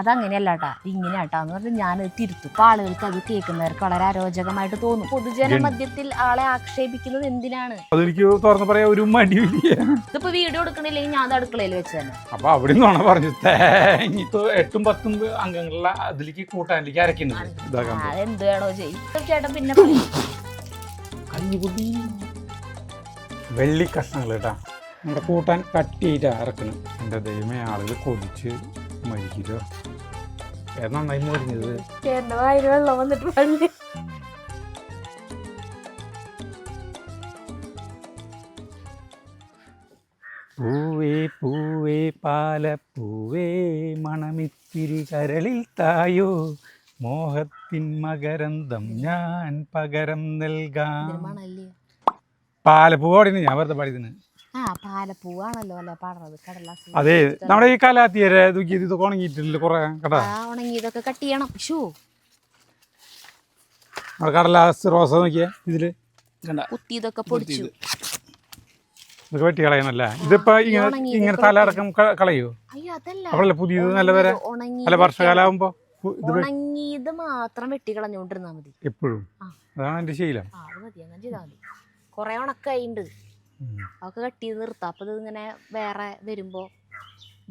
അതങ്ങനെയല്ലാട്ടാ ഇങ്ങനെയാട്ടാന്ന് പറഞ്ഞ് ഞാൻ തിരുത്തും. അപ്പൊ ആളുകൾക്ക് അത് കേൾക്കുന്നവർക്ക് വളരെ അരോചകമായിട്ട് തോന്നും. പൊതുജന മധ്യത്തിൽ ആളെ ആക്ഷേപിക്കുന്നത് എന്തിനാണ്? അതെനിക്ക് തുറന്ന് പറയാ ഒരു മടിയില്ല. ഇതിപ്പോ വീഡിയോ എടുക്കണില്ലെങ്കിൽ ഞാൻ അത് അടുക്കളയിൽ വെച്ച് തന്നെ. അപ്പൊ അവിടെ നിന്നാണ് പറഞ്ഞു ഇപ്പൊ 8 10 അംഗങ്ങളുള്ള അതിലേക്ക് കൂട്ടാനിലേക്ക് അരക്കുന്നത്. അതെന്ത് വേണോ ചെയ്യും ചേട്ടൻ. പിന്നെ വെള്ളി കഷ്ണങ്ങൾ കേട്ടാ നമ്മുടെ കൂട്ടാൻ കട്ടിയിട്ട് അരക്കണം. എൻ്റെ ദൈവമേ, ആളുകൾ കൊതിച്ച് മരിക്കല്ലോ. നന്നായി മരിഞ്ഞത് വെള്ളം വന്നിട്ട് പള്ളി. പൂവേ പൂവേ പാലപ്പൂവേ മണമിത്തിരി കരളിൽ തായോ, മോഹത്തിൻ മകരന്തം ഞാൻ പകരം നൽകാം. പാലപ്പൂവാടിന് ഞാൻ വെറുതെ പാടിയതിന്. അതെ, നമ്മുടെ ഈ കലാത്തിയരെ ഇതൊക്കെ ഉണങ്ങിയിട്ടില്ല കുറെ കടാ. ഉണങ്ങിയതൊക്കെ കട്ട് ചെയ്യണം. കടലാസ് റോസ നോക്കിയാ ഇതില് കുത്തിയതൊക്കെ പൊടിച്ചു ഇതൊക്കെ വെട്ടി കളയണല്ലേ. ഇതിപ്പോ ഇങ്ങനെ തലടക്കം കളയോ? അപ്പോഴല്ലേ പുതിയത് നല്ല വരെ അല്ല വർഷകാലാവുമ്പോ ഉണങ്ങിയത് മാത്രം വെട്ടി കളഞ്ഞോണ്ടിരുന്നാ മതി എപ്പോഴും. അതാണ് എന്റെ ശീലം. കൊറേ ഉണക്കായിണ്ട്, അതൊക്കെ കട്ട് ചെയ്ത് നിർത്താം. അപ്പൊ ഇങ്ങനെ വേറെ വരുമ്പോ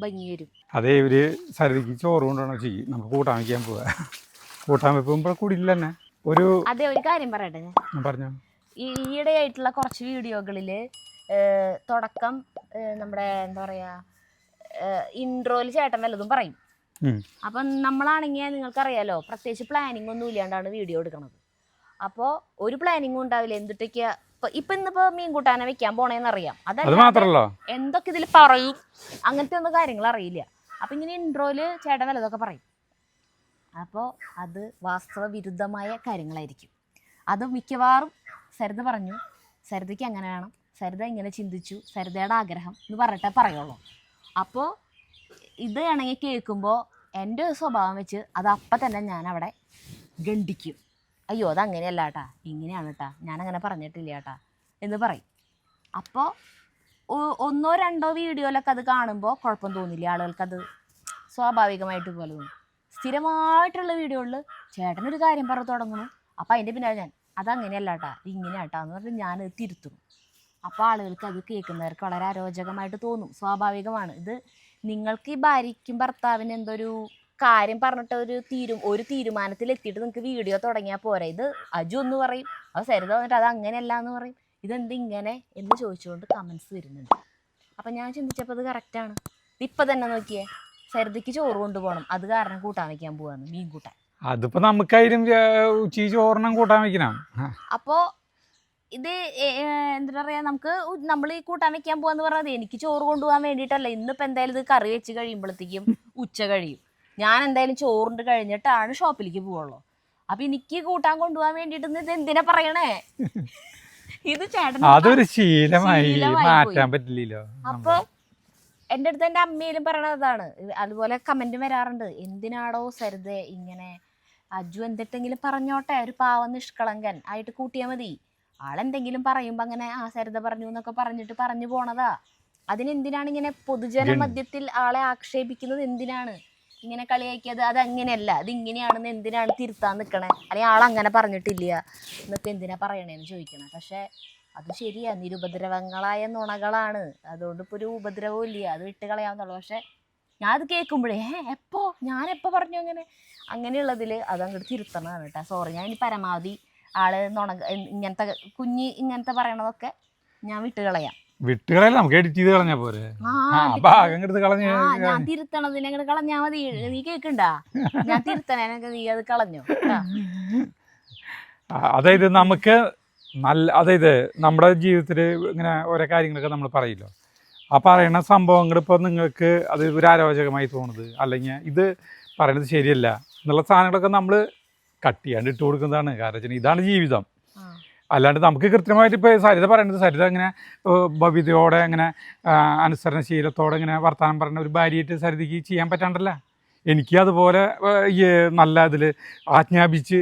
ഭംഗി വരും. അതേ ഇവര് സരിക്ക് ചോറ് കൊണ്ടാണോ ചെയ്യും. നമുക്ക് കൂട്ടാൻ വയ്ക്കാൻ പോവാ. കൂട്ടാൻ വെക്കുമ്പോ കൂടില്ല തന്നെ ഒരു. അതെ, ഒരു കാര്യം പറയട്ടെ ഞാൻ പറഞ്ഞോ. ഈയിടെ ആയിട്ടുള്ള കുറച്ച് വീഡിയോകളില് തുടക്കം നമ്മുടെ എന്താ പറയാ ഇൻട്രോയില് ചേട്ടൻ വല്ലതും പറയും. അപ്പൊ നമ്മളാണെങ്കിൽ നിങ്ങൾക്കറിയാലോ, പ്രത്യേകിച്ച് പ്ലാനിങ് ഒന്നും ഇല്ലാണ്ടാണ് വീഡിയോ എടുക്കണത്. അപ്പോൾ ഒരു പ്ലാനിങ്ങും ഉണ്ടാവില്ല. എന്തിട്ടൊക്കെയാ ഇപ്പൊ ഇന്നിപ്പോ മീൻ കൂട്ടാനെ വെക്കാൻ പോണേന്നറിയാം. അതല്ല എന്തൊക്കെ ഇതിൽ പറയും, അങ്ങനത്തെ ഒന്നും കാര്യങ്ങൾ അറിയില്ല. അപ്പൊ ഇങ്ങനെ ഇൻട്രോയില് ചേട്ടൻ വല്ലതൊക്കെ പറയും. അപ്പോൾ അത് വാസ്തവ വിരുദ്ധമായ കാര്യങ്ങളായിരിക്കും. അത് മിക്കവാറും സരിത പറഞ്ഞു, സരിതയ്ക്ക് അങ്ങനെ വേണം, സരിത ഇങ്ങനെ ചിന്തിച്ചു, സരിതയുടെ ആഗ്രഹം എന്ന് പറഞ്ഞിട്ടേ പറയുള്ളൂ. അപ്പോൾ ഇത് ആണെങ്കിൽ കേൾക്കുമ്പോൾ എൻ്റെ ഒരു സ്വഭാവം വെച്ച് അത് അപ്പം തന്നെ ഞാൻ അവിടെ ഗണ്ടിക്കും. അയ്യോ അതങ്ങനെയല്ല കേട്ടാ, ഇങ്ങനെയാണ് കേട്ടാ, ഞാനങ്ങനെ പറഞ്ഞിട്ടില്ല കേട്ടാ എന്ന് പറയും. അപ്പോൾ 1 2 വീഡിയോയിലൊക്കെ അത് കാണുമ്പോൾ കുഴപ്പം തോന്നില്ല, ആളുകൾക്കത് സ്വാഭാവികമായിട്ട് പോലെ തോന്നും. സ്ഥിരമായിട്ടുള്ള വീഡിയോകളിൽ ചേട്ടനൊരു കാര്യം പറഞ്ഞു തുടങ്ങണു, അപ്പം അതിൻ്റെ പിന്നാലെ ഞാൻ അതങ്ങനെയല്ല കേട്ടാ ഇങ്ങനെയാട്ടാ എന്ന് പറഞ്ഞ് ഞാൻ തിരുത്തും. അപ്പോൾ ആളുകൾക്ക് അത് കേൾക്കുന്നവർക്ക് വളരെ അരോചകമായിട്ട് തോന്നും. സ്വാഭാവികമാണ്. ഇത് നിങ്ങൾക്ക് ഈ ഭാര്യയ്ക്കും ഭർത്താവിന് എന്തൊരു കാര്യം പറഞ്ഞിട്ട് ഒരു തീരുമാനത്തിൽ എത്തിയിട്ട് നിങ്ങൾക്ക് വീഡിയോ തുടങ്ങിയാൽ പോരാ. ഇത് അജു എന്ന് പറയും, അത് സരിത വന്നിട്ട് അത് അങ്ങനെയല്ല എന്ന് പറയും, ഇതെന്ത് ഇങ്ങനെ എന്ന് ചോദിച്ചുകൊണ്ട് കമൻസ് വരുന്നുണ്ട്. അപ്പം ഞാൻ ചിന്തിച്ചപ്പോൾ അത് കറക്റ്റാണ്. ഇപ്പം തന്നെ നോക്കിയേ, സരിതയ്ക്ക് ചോറ് കൊണ്ടുപോകണം, അത് കാരണം കൂട്ടാൻ വയ്ക്കാൻ പോവാന്ന്, മീൻ കൂട്ടാൻ. അതിപ്പോ നമുക്കായാലും ചോറിനും കൂട്ടാൻ വയ്ക്കണം. അപ്പോൾ ഇത് എന്താ പറയുക, നമ്മൾ ഈ കൂട്ടാൻ വെക്കാൻ പോകാന്ന് പറഞ്ഞത് എനിക്ക് ചോറ് കൊണ്ടുപോകാൻ വേണ്ടിയിട്ടല്ല. ഇന്നിപ്പോൾ എന്തായാലും ഇത് കറി വെച്ച് കഴിയുമ്പോഴത്തേക്കും ഉച്ച കഴിയും. ഞാൻ എന്തായാലും ചോറുണ്ട് കഴിഞ്ഞിട്ടാണ് ഷോപ്പിലേക്ക് പോവുള്ളൂ. അപ്പം എനിക്ക് കൂട്ടാൻ കൊണ്ടുപോകാൻ വേണ്ടിയിട്ട് ഇത് എന്തിനാ പറയണേ? ഇത് ചേട്ടൻ അതൊരു ശീലമായി മാറ്റാൻ പറ്റില്ലല്ലോ. അപ്പൊ എൻ്റെ അടുത്ത് എൻ്റെ അമ്മയിലും പറയണതാണ്. അതുപോലെ കമന്റ് വരാറുണ്ട്, എന്തിനാടോ സരിത ഇങ്ങനെ, അജു എന്തിട്ടെങ്കിലും പറഞ്ഞോട്ടെ, ഒരു പാവം നിഷ്കളങ്കൻ ആയിട്ട് കൂട്ടിയാൽ മതി. ആളെന്തെങ്കിലും പറയുമ്പോൾ അങ്ങനെ സരിത പറഞ്ഞു എന്നൊക്കെ പറഞ്ഞിട്ട് പറഞ്ഞു പോണതാ. അതിനെന്തിനാണ് ഇങ്ങനെ പൊതുജന മധ്യത്തിൽ ആളെ ആക്ഷേപിക്കുന്നത്? എന്തിനാണ് ഇങ്ങനെ കളിയാക്കിയത്? അതങ്ങനെയല്ല, അത് ഇങ്ങനെയാണെന്ന് എന്തിനാണ് തിരുത്താൻ നിൽക്കണേ? അല്ലെങ്കിൽ ആളങ്ങനെ പറഞ്ഞിട്ടില്ല എന്നൊക്കെ എന്തിനാ പറയണേന്ന് ചോദിക്കണേ. പക്ഷെ അത് ശരിയാ, നിരുപദ്രവങ്ങളായ നുണകളാണ്. അതുകൊണ്ട് ഇപ്പോൾ ഒരു ഉപദ്രവവും ഇല്ല, അത് വിട്ട് കളയാവുന്നുള്ളൂ. പക്ഷെ ഞാൻ അത് കേൾക്കുമ്പോഴേ ഞാനെപ്പോൾ പറഞ്ഞു അങ്ങനെയുള്ളതിൽ അതങ്ങോട്ട് തിരുത്തണതാണ് കേട്ടോ. സോറി, ഞാൻ ഇനി പരമാവധി ആള് ഇങ്ങനത്തെ ഇങ്ങനത്തെ പറയണതൊക്കെ ഞാൻ വിട്ടുകളയാം. നമുക്ക് എഡിറ്റ് ചെയ്ത് കളഞ്ഞാ പോരെ. ഞാൻ തിരുത്തണതിനെ അങ്ങോട്ട് കളഞ്ഞാ മതി. നീ കേൾക്കണ്ടാ, ഞാൻ തിരുത്തണേനൊക്കെ നീ അത് കളഞ്ഞോ. അതായത് നമുക്ക് അതായത് നമ്മുടെ ജീവിതത്തിൽ ഇങ്ങനെ ഓരോ കാര്യങ്ങളൊക്കെ നമ്മൾ പറയില്ലോ. ആ പറയുന്ന സംഭവങ്ങൾ ഇപ്പോൾ നിങ്ങൾക്ക് അത് ഒരു അരോചകമായി തോന്നുന്നത്, അല്ലെങ്കിൽ ഇത് പറയുന്നത് ശരിയല്ല എന്നുള്ള സാധനങ്ങളൊക്കെ നമ്മൾ കട്ട് ചെയ്യാണ്ട് ഇട്ട് കൊടുക്കുന്നതാണ്. കാരണം ഇതാണ് ജീവിതം. അല്ലാണ്ട് നമുക്ക് കൃത്യമായിട്ട് ഇപ്പോൾ സരിത പറയുന്നത്, സരിത ഇങ്ങനെ ഭവ്യതയോടെ ഇങ്ങനെ അനുസരണശീലത്തോടെ ഇങ്ങനെ വർത്തമാനം പറയുന്ന ഒരു ഭാര്യയായിട്ട് സരിതയ്ക്ക് ചെയ്യാൻ പറ്റാണ്ടല്ല. എനിക്ക് അതുപോലെ നല്ല ഇതിൽ ആജ്ഞാപിച്ച്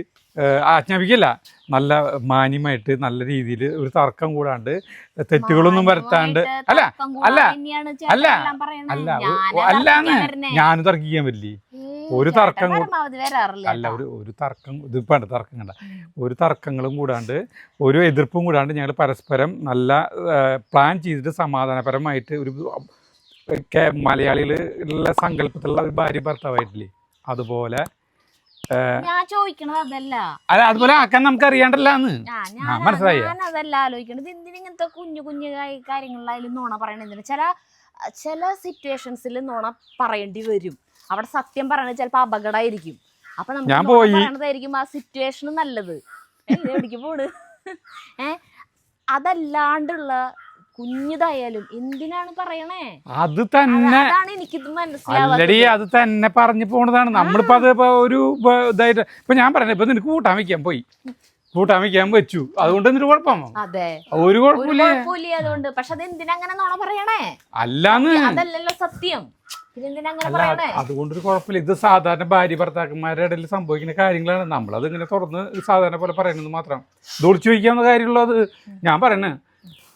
ആജ്ഞാപിക്കില്ല, നല്ല മാന്യമായിട്ട് നല്ല രീതിയിൽ ഒരു തർക്കം കൂടാണ്ട് തെറ്റുകളൊന്നും വരുത്താണ്ട് അല്ല അല്ല അല്ല അല്ല അല്ലാന്ന് ഞാനും തർക്കിക്കാൻ പറ്റില്ലേ. ഒരു തർക്കം അല്ല ഒരു തർക്കം ഇതിപ്പോ തർക്കം കണ്ട ഒരു തർക്കങ്ങളും കൂടാണ്ട് ഒരു എതിർപ്പും കൂടാണ്ട് ഞങ്ങൾ പരസ്പരം നല്ല പ്ലാൻ ചെയ്തിട്ട് സമാധാനപരമായിട്ട് ഒരു മലയാളികളുടെ സങ്കല്പത്തിലുള്ള ഒരു ഭാര്യ ഭർത്താവായിട്ടില്ലേ അതുപോലെ ഞാൻ ചോദിക്കണത് അതല്ല, അല്ല അതുപോലെ ആക്കാൻ നമുക്ക് അറിയാണ്ടല്ലാന്ന് മനസ്സിലായി. അതല്ല ആലോചിക്കണത്, എന്തിനിങ്ങനത്തെ കുഞ്ഞു കുഞ്ഞു കാര്യങ്ങളിലായാലും നുണ പറയണ. ചില സിറ്റുവേഷൻസിൽ നുണ പറയേണ്ടി വരും. അവിടെ സത്യം പറയണത് ചിലപ്പോ അപകടമായിരിക്കും. അപ്പൊ നമുക്ക് പറയണതായിരിക്കും ആ സിറ്റുവേഷന് നല്ലത്. എവിടേക്ക് പോണ്? അതല്ലാണ്ടുള്ള കുഞ്ഞിതായാലും എന്തിനാണ് പറയണേ? അത് തന്നെ എനിക്കിത് മനസ്സിലാവല്ലേ. അത് തന്നെ പറഞ്ഞു പോണതാണ്. നമ്മളിപ്പോ അത് ഇപ്പൊ ഒരു ഇതായിട്ട് ഇപ്പൊ ഞാൻ പറഞ്ഞ ഇപ്പൊ നിനക്ക് കൂട്ടാൻ വെക്കാൻ വെച്ചു, അതുകൊണ്ട് എന്തൊരു കുഴപ്പമോ? അതെ, ഒരു കുഴപ്പമില്ല. അതുകൊണ്ട് പക്ഷെ അത് എന്തിനാ അങ്ങനെ നുണ പറയണേ? അല്ലാന്ന് അതല്ലല്ലോ സത്യം. അല്ല അതുകൊണ്ടൊരു കുഴപ്പമില്ല. ഇത് സാധാരണ ഭാര്യ ഭർത്താക്കന്മാരുടെ ഇടയിൽ സംഭവിക്കുന്ന കാര്യങ്ങളാണ്. നമ്മളത് ഇങ്ങനെ തുറന്ന് സാധാരണ പോലെ പറയുന്നത് മാത്രം. ഇത് ഒളിച്ചു വയ്ക്കാവുന്ന കാര്യമുള്ളൂ. അത് ഞാൻ പറയണേ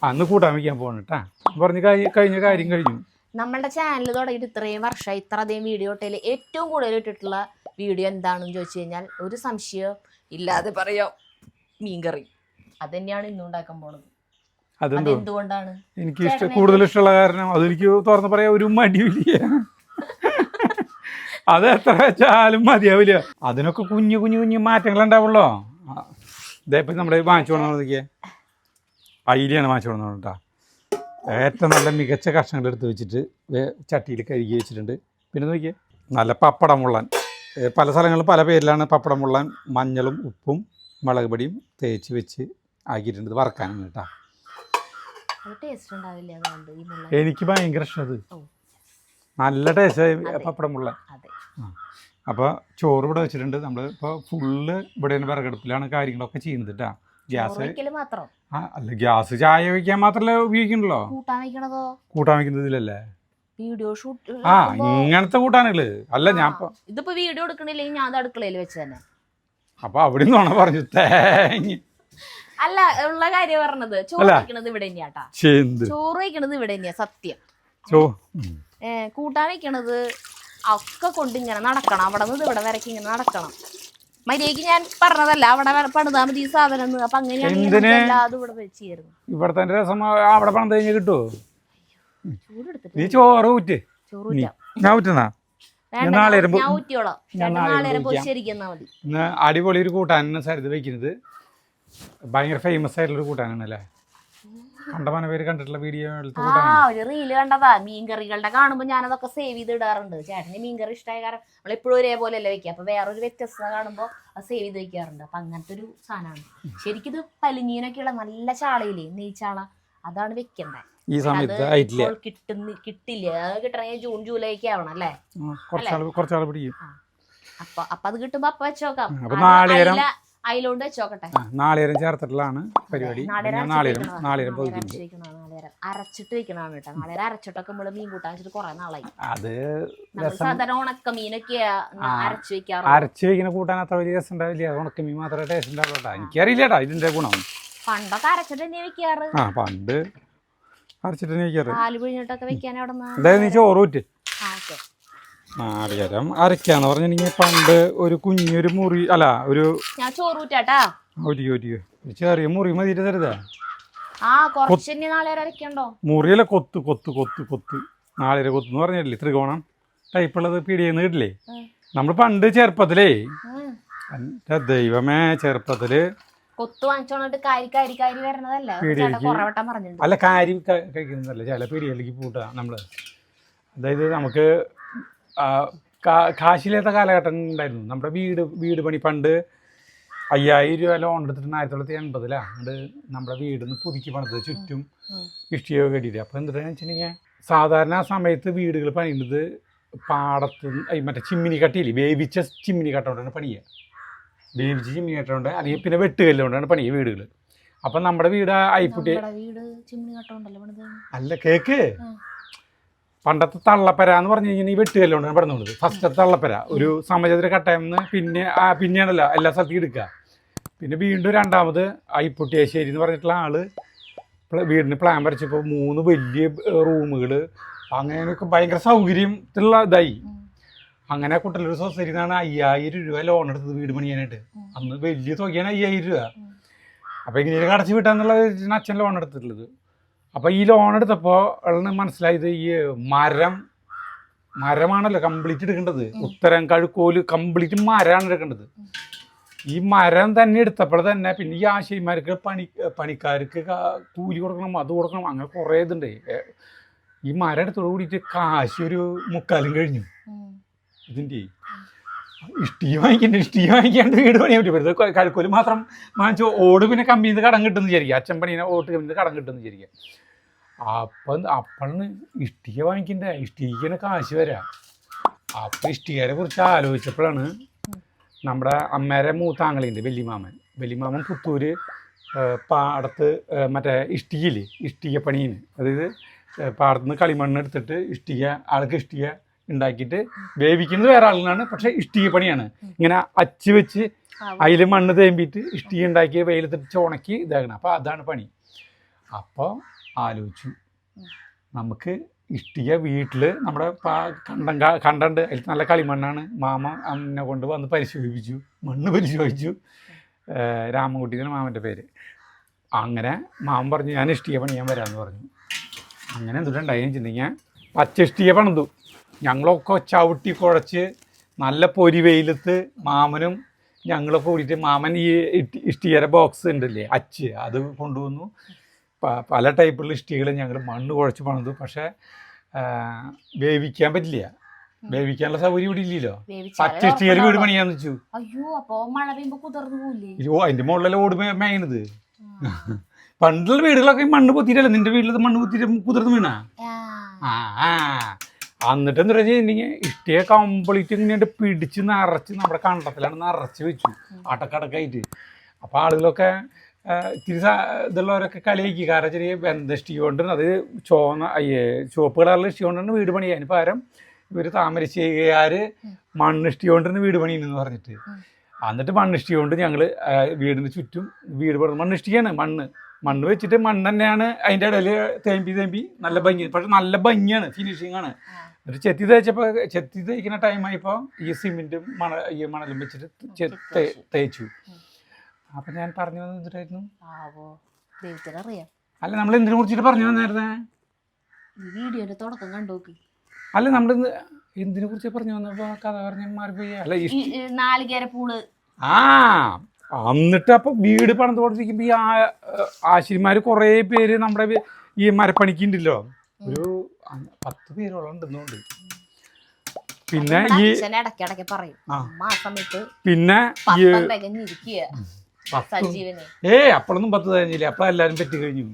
അന്ന് കൂട്ടാൻ വയ്ക്കാൻ പോകണട്ടാ പറഞ്ഞ് കഴിഞ്ഞ കാര്യം കഴിഞ്ഞു. നമ്മളുടെ ചാനൽ തുടങ്ങിയിട്ട് ഇത്രയും വർഷമായി ഇത്രയധികം വീഡിയോ ഇട്ടതിൽ ഏറ്റവും കൂടുതൽ ഇട്ടിട്ടുള്ള വീഡിയോ എന്താണെന്ന് ചോദിച്ചു കഴിഞ്ഞാൽ ഒരു സംശയം ഇല്ലാതെ പറയാം, മീൻകറി. അത് തന്നെയാണ് ഇന്നും ഉണ്ടാക്കാൻ പോണത്. അതെന്തുകൊണ്ടാണ്? എനിക്ക് കൂടുതൽ ഇഷ്ടമുള്ള കാരണം അതെനിക്ക് തുറന്ന് പറയാൻ ഒരു മടിയില്ല. അത് എത്ര വെച്ചാലും മതിയാവില്ല. അതിനൊക്കെ കുഞ്ഞു കുഞ്ഞു കുഞ്ഞു മാറ്റങ്ങൾ ഉണ്ടാവുള്ളോ. ഇതേപ്പോ നമ്മുടെ വാങ്ങിച്ചു കൊണ്ടുവന്നതൊക്കെ അയിലാണ് വാങ്ങിച്ചു കൊണ്ടുവന്നത് കേട്ടോ. ഏറ്റവും നല്ല മികച്ച കഷ്ണങ്ങൾ എടുത്ത് വെച്ചിട്ട് ചട്ടിയിൽ കഴുകി വെച്ചിട്ടുണ്ട്. പിന്നെ നോക്കിയേ നല്ല പപ്പടം മുള്ളൻ, പല സ്ഥലങ്ങളിലും പല പേരിലാണ് പപ്പടം മുള്ളൻ. മഞ്ഞളും ഉപ്പും മുളക് പൊടിയും തേച്ച് വെച്ച് ആക്കിയിട്ടുണ്ട്. വറക്കാനാണ് കേട്ടോ. എനിക്ക് ഭയങ്കര ഇഷ്ടം. അത് നല്ല ടേസ്റ്റ് പപ്പടം മുള്ളൻ. അപ്പോൾ ചോറ് ഇവിടെ വെച്ചിട്ടുണ്ട്. നമ്മൾ ഇപ്പോൾ ഫുള്ള് ഇവിടെ വിറകടുപ്പിലാണ് കാര്യങ്ങളൊക്കെ ചെയ്യുന്നത് കേട്ടോ. ഗ്യാസ് അല്ല, ഗ്യാസ് ചായ വയ്ക്കാൻ മാത്രമല്ല ഉപയോഗിക്കണല്ലോ. കൂട്ടാൻ വയ്ക്കുന്നതിലല്ലേ വീഡിയോ ഷൂട്ട്. ഇങ്ങനത്തെ കൂട്ടാനുകള് അല്ല. ഞാൻ ഇതിപ്പോ വീഡിയോ എടുക്കണില്ലെങ്കിൽ ഞാൻ അടുക്കളയിൽ വെച്ച് തന്നെ. അപ്പൊ അവിടെ നിന്നാണോ പറഞ്ഞു തേങ്ങ? അല്ല, ഉള്ള കാര്യം പറഞ്ഞത്. ചോറ് വയ്ക്കണത് ഇവിടെ തന്നെയാട്ടാ. ചോറ് വയ്ക്കണത് ഇവിടെ തന്നെയാ സത്യം. കൂട്ടാൻ വയ്ക്കണത് ഒക്കെ കൊണ്ട് ഇങ്ങനെ നടക്കണം. അവിടെ നിന്ന് ഇവിടെ വരയ്ക്ക് ഇങ്ങനെ നടക്കണം. മര്യാദക്ക് ഞാൻ പറഞ്ഞതല്ല, അവിടെ പണിതാ മതി ഈ സാധനം. അപ്പൊ അങ്ങനെയാണ് ഇവിടെ വെച്ചായിരുന്നു. ഇവിടെ തന്നെ രസം അവിടെ പണിത് കഴിഞ്ഞ് കിട്ടുമോ? നീ ചോറ് ഊറ്റ്. ഞാൻ ഊറ്റുന്നാ അടിപൊളി ഒരു കൂട്ടാനാണ് സരിത് വെക്കുന്നത്. ഭയങ്കര ഫേമസ് ആയിട്ടുള്ള കൂട്ടാനാണ് അല്ലേ? കണ്ടമാന പേര് കണ്ടിട്ടുള്ള വീഡിയോ. ഒരു റീല് കണ്ടതാ മീൻകറികളുടെ. കാണുമ്പോ ഞാനതൊക്കെ സേവ് ചെയ്ത് ഇടാറുണ്ട്. ചേട്ടന് മീൻകറി ഇഷ്ടമായ കാരണം നമ്മളെപ്പോഴും ഒരേപോലെ അല്ലേ വെക്കുക. അപ്പൊ വേറൊരു വ്യത്യസ്തത കാണുമ്പോ അത് സേവ് ചെയ്ത് വെക്കാറുണ്ട്. അപ്പൊ അങ്ങനത്തെ ഒരു സാധനമാണ്. ശരിക്കും ഇത് പലിഞ്ഞീനൊക്കെയുള്ള നല്ല ചാളയില്ലേ, നെയ്ച്ചാള, അതാണ് വെക്കണ്ടേ. ഈ സമയത്ത് കിട്ടില്ല. അത് കിട്ടണമെങ്കിൽ ജൂൺ ജൂലൈ ഒക്കെ ആവണം അല്ലേ? കുറച്ചാൾ പിടിക്കും. അപ്പൊ അത് കിട്ടുമ്പോ അപ്പൊ വെച്ചോക്കാം. അതിലോണ്ട് വെച്ചോക്കട്ടെ. നാളികേരം ചേർത്തിട്ടുള്ളതാണ് പരിപാടി. നാളികേരം അരച്ചിട്ട് വെക്കണതാണ് കേട്ടോ. നാളികേരം അരച്ചിട്ടൊക്കെ നമ്മള് മീൻ കൂട്ടാൻ വെച്ചിട്ട് കുറെ നാളായി. അത് സാധാരണ ഉണക്ക മീനൊക്കെ അരച്ചു വെക്കാറ്. അരച്ചു വെക്കുന്ന കൂട്ടാൻ അത്ര വലിയ രസം ഉണ്ടാവില്ല. ഉണക്ക മീൻ മാത്രമേ ടേസ്റ്റ് ഉണ്ടാവുള്ളൂ. എനിക്കറിയില്ലേട്ടാ ഇതിന്റെ ഗുണം. പണ്ടൊക്കെ അരച്ചിട്ട് തന്നെ വെക്കാറ്. പണ്ട് അരച്ചിട്ട് തന്നെ വെക്കാറ്. പാല് പിഴിഞ്ഞിട്ടൊക്കെ വെക്കാൻ അവിടെ നീ ചോറ് ഊറ്റ്. നാളികേരം അരക്കാന്ന് പറഞ്ഞിട്ടുണ്ടെങ്കിൽ പണ്ട് ഒരു കുഞ്ഞൊരു മുറി അല്ല ഒരു ചെറിയ മുറി മതിയിട്ട് തരുതാ. മുറിയല്ല, കൊത്ത് കൊത്ത് കൊത്ത് കൊത്ത് നാളികേര കൊത്ത് എന്ന് പറഞ്ഞിട്ടില്ലേ, ത്രികോണം ടൈപ്പുള്ളത് പീടിയെന്ന് കിട്ടില്ലേ. നമ്മൾ പണ്ട് ചെറുപ്പത്തിലേ, എൻ്റെ ദൈവമേ, ചെറുപ്പത്തില് അല്ല കാരി കഴിക്കുന്നതല്ല, ചില പീടികളിലേക്ക് പൂട്ടാ നമ്മള്. അതായത് നമുക്ക് കാശിലേത്ത കാലഘട്ടം ഉണ്ടായിരുന്നു. നമ്മുടെ വീട് പണി പണ്ട് 5000 രൂപ ലോൺ എടുത്തിട്ട് 1980 അത് നമ്മുടെ വീടിന്ന് പുതുക്കി പണിത് ചുറ്റും ഇഷ്ടിയൊക്കെ കെട്ടിയിട്ട്. അപ്പോൾ എന്താണെന്ന് വെച്ചിട്ടുണ്ടെങ്കിൽ സാധാരണ ആ സമയത്ത് വീടുകൾ പണിയുന്നത് പാടത്ത് മറ്റേ ചിമ്മിനി കട്ടിയില്ലേ, വേവിച്ച ചിമ്മിനി കട്ട കൊണ്ടാണ് പണിയുക. വേവിച്ച ചിമ്മിനി കട്ട കൊണ്ട് അല്ലെങ്കിൽ പിന്നെ വെട്ടുകല്ല് കൊണ്ടാണ് പണിയുക വീടുകൾ. അപ്പം നമ്മുടെ വീട് അയിപ്പുട്ടി അല്ല കേക്ക്. പണ്ടത്തെ തള്ളപ്പര എന്ന് പറഞ്ഞു കഴിഞ്ഞാൽ ഈ വെട്ടുകല്ലുകൊണ്ടാണ് പടന്നുള്ളത്. ഫസ്റ്റത്തെ തള്ളപ്പര ഒരു സമചതുര കട്ടയെന്ന് പിന്നെയാണല്ലോ എല്ലാ സ്ഥലത്തും എടുക്കുക. പിന്നെ വീണ്ടും രണ്ടാമത് ഐപ്പുട്ടിയാശ്ശേരി എന്ന് പറഞ്ഞിട്ടുള്ള ആള് വീടിന് പ്ലാൻ വരച്ചപ്പോൾ 3 വലിയ റൂമുകൾ അങ്ങനെയൊക്കെ ഭയങ്കര സൗകര്യത്തിലുള്ള ഇതായി. അങ്ങനെ കുട്ടലൂർ സൊസൈറ്റിയിൽ നിന്നാണ് 5000 രൂപ ലോൺ എടുത്തത് വീട് പണിയാനായിട്ട്. അന്ന് വലിയ തുകയാണ് 5000 രൂപ. അപ്പോൾ ഇങ്ങനെ അടച്ചു വിട്ടാന്നുള്ള അച്ഛൻ ലോൺ എടുത്തിട്ടുള്ളത്. അപ്പോൾ ഈ ലോൺ എടുത്തപ്പോൾ മനസ്സിലായത് ഈ മരമാണല്ലോ കംപ്ലീറ്റ് എടുക്കേണ്ടത്. ഉത്തരം കഴുക്കോല് കംപ്ലീറ്റ് മരമാണ് എടുക്കേണ്ടത്. ഈ മരം തന്നെ എടുത്തപ്പോൾ തന്നെ പിന്നെ ഈ ആശാരിമാർക്ക് പണിക്കാർക്ക് കൂലി കൊടുക്കണം, അത് കൊടുക്കണം, അങ്ങനെ കുറേ ഇതുണ്ട്. ഈ മരം എടുത്തോട് കൂടിയിട്ട് കാശ് ഒരു 3/4 കഴിഞ്ഞു. ഇതിൻ്റെ ഇഷ്ടിക വാങ്ങിക്കാണ്ട് വീട് പണിയാൻ പറ്റും. കഴുക്കോല് മാത്രം വാങ്ങിച്ചു ഓട് പിന്നെ കമ്പിയിൽ നിന്ന് കടം കിട്ടുമെന്ന് വിചാരിക്കുക. അച്ഛൻ പണീനെ ഓട്ട് കമ്പിയിൽ നിന്ന് കടം കിട്ടുമെന്ന് വിചാരിക്കുക. അപ്പോഴാണ് ഇഷ്ടിക വാങ്ങിക്കണ്ടേ, ഇഷ്ടികന് കാശ് വരാം. അപ്പം ഇഷ്ടികരെ കുറിച്ച് ആലോചിച്ചപ്പോഴാണ് നമ്മുടെ അമ്മേരെ മൂത്താങ്ങളിണ്ട് വലിയമാമൻ പുത്തൂര് പാടത്ത് മറ്റേ ഇഷ്ടിക പണീന്, അതായത് പാടത്ത് നിന്ന് കളിമണ്ണ് എടുത്തിട്ട് ആൾക്ക് ഇഷ്ടിക ഉണ്ടാക്കിയിട്ട് വേവിക്കുന്നത് വേറെ ആളിനാണ്. പക്ഷെ ഇഷ്ടിക പണിയാണ്. ഇങ്ങനെ അച്ച് വെച്ച് അതിൽ മണ്ണ് തേമ്പിയിട്ട് ഇഷ്ടിക ഉണ്ടാക്കി വെയിലത്തിട്ട് ഉണക്കി ഇതാക്കണം. അപ്പോൾ അതാണ് പണി. അപ്പോൾ ആലോചിച്ചു നമുക്ക് ഇഷ്ടിക വീട്ടിൽ നമ്മുടെ കണ്ടുണ്ട്. അതിൽ നല്ല കളിമണ്ണാണ്. മാമ അമ്മനെ കൊണ്ട് വന്ന് പരിശോധിപ്പിച്ചു, മണ്ണ് പരിശോധിച്ചു. രാമൻകുട്ടിയാണ് മാമൻ്റെ പേര്. അങ്ങനെ മാമൻ പറഞ്ഞു ഞാൻ ഇഷ്ടിക പണിയാൻ വരാമെന്ന് പറഞ്ഞു. അങ്ങനെ എന്തുണ്ടായെന്ന് വെച്ചിട്ടുണ്ടെങ്കിൽ പച്ച ഇഷ്ടിക പണിതു. ഞങ്ങളൊക്കെ ചവിട്ടി കുഴച്ച് നല്ല പൊരി വെയിലത്ത് മാമനും ഞങ്ങളൊക്കെ കൂടിയിട്ട് മാമൻ ഈ ഇഷ്ടികയുടെ ബോക്സ് ഉണ്ടല്ലേ അച്ച്, അത് കൊണ്ടുവന്നു. പല ടൈപ്പുള്ള ഇഷ്ടികൾ ഞങ്ങൾ മണ്ണ് കുഴച്ച് പണിതു. പക്ഷേ വേവിക്കാൻ പറ്റില്ല. വേവിക്കാനുള്ള സൗകര്യം ഇവിടെ ഇല്ലല്ലോ. പച്ച ഇഷ്ടികയിൽ വീട് പണിയാന്ന് വെച്ചു. അയ്യോ അതിന്റെ മുകളിലെല്ലാം ഓട് മേയുന്നത്. പണ്ടുള്ള വീടുകളൊക്കെ മണ്ണ് പൊത്തിയിട്ടല്ലേ, നിന്റെ വീട്ടിൽ മണ്ണ് പൊത്തിയിട്ട് കുതിർന്ന് വീണാ. എന്നിട്ട് എന്താ വെച്ചിട്ടുണ്ടെങ്കിൽ ഇഷ്ടിക കംപ്ലീറ്റ് ഇങ്ങനെ പിടിച്ച് നിറച്ച് നമ്മുടെ കണ്ടത്തിലാണ് നിറച്ച് വെച്ചു അടക്കടക്കായിട്ട്. അപ്പോൾ ആളുകളൊക്കെ ഇത്തിരി ഇതുള്ളവരൊക്കെ കളിയാക്കി. കാരണം ചെറിയ ഇഷ്ടിക കൊണ്ട്, അത് ചുവപ്പ് കളറിൽ ഇഷ്ടിക കൊണ്ടാണ് വീട് പണിയാൻ പകരം ഇവർ താമരശ്ശേരിക്കാർ മണ്ണിഷ്ടിക കൊണ്ടാണ് വീട് പണിയെന്ന് പറഞ്ഞിട്ട്. എന്നിട്ട് മണ്ണിഷ്ടിക കൊണ്ട് ഞങ്ങൾ വീടിന് ചുറ്റും വീട് പണിത് മണ്ണിഷ്ടികയാണ്. മണ്ണ് വെച്ചിട്ട് മണ്ണ് തന്നെയാണ് അതിൻ്റെ ഇടയിൽ തേമ്പി നല്ല ഭംഗി. പക്ഷെ നല്ല ഭംഗിയാണ്, ഫിനിഷിങ് ആണ്. എന്നിട്ട് ചെത്തി തേക്കുന്ന ടൈമായപ്പോൾ ഈ സിമെൻറ്റും ഈ മണലും വെച്ചിട്ട് തേച്ചു. അപ്പം ഞാൻ പറഞ്ഞു വന്നിട്ടായിരുന്നു. അല്ല നമ്മൾ എന്തിനെ കുറിച്ചിട്ട് പറഞ്ഞു വന്നായിരുന്നേ? അല്ല നമ്മൾ എന്തിനെ കുറിച്ച് പറഞ്ഞു വന്നപ്പോ കഥ പറഞ്ഞ മാറിപ്പോയി. അല്ല എന്നിട്ട് അപ്പൊ വീട് പണിത് കൊടുത്തിരിക്കുമ്പോ ഈ ആശാരിമാര് കുറേ പേര് നമ്മുടെ ഈ മരപ്പണിക്ക് ഉണ്ടല്ലോ, ഒരു 10 പേരോളം ഉണ്ടെന്നുണ്ട്. പിന്നെ ഈ പിന്നെ അപ്പോഴൊന്നും 10 കഴിഞ്ഞില്ല. അപ്പൊ എല്ലാരും പറ്റി കഴിഞ്ഞു.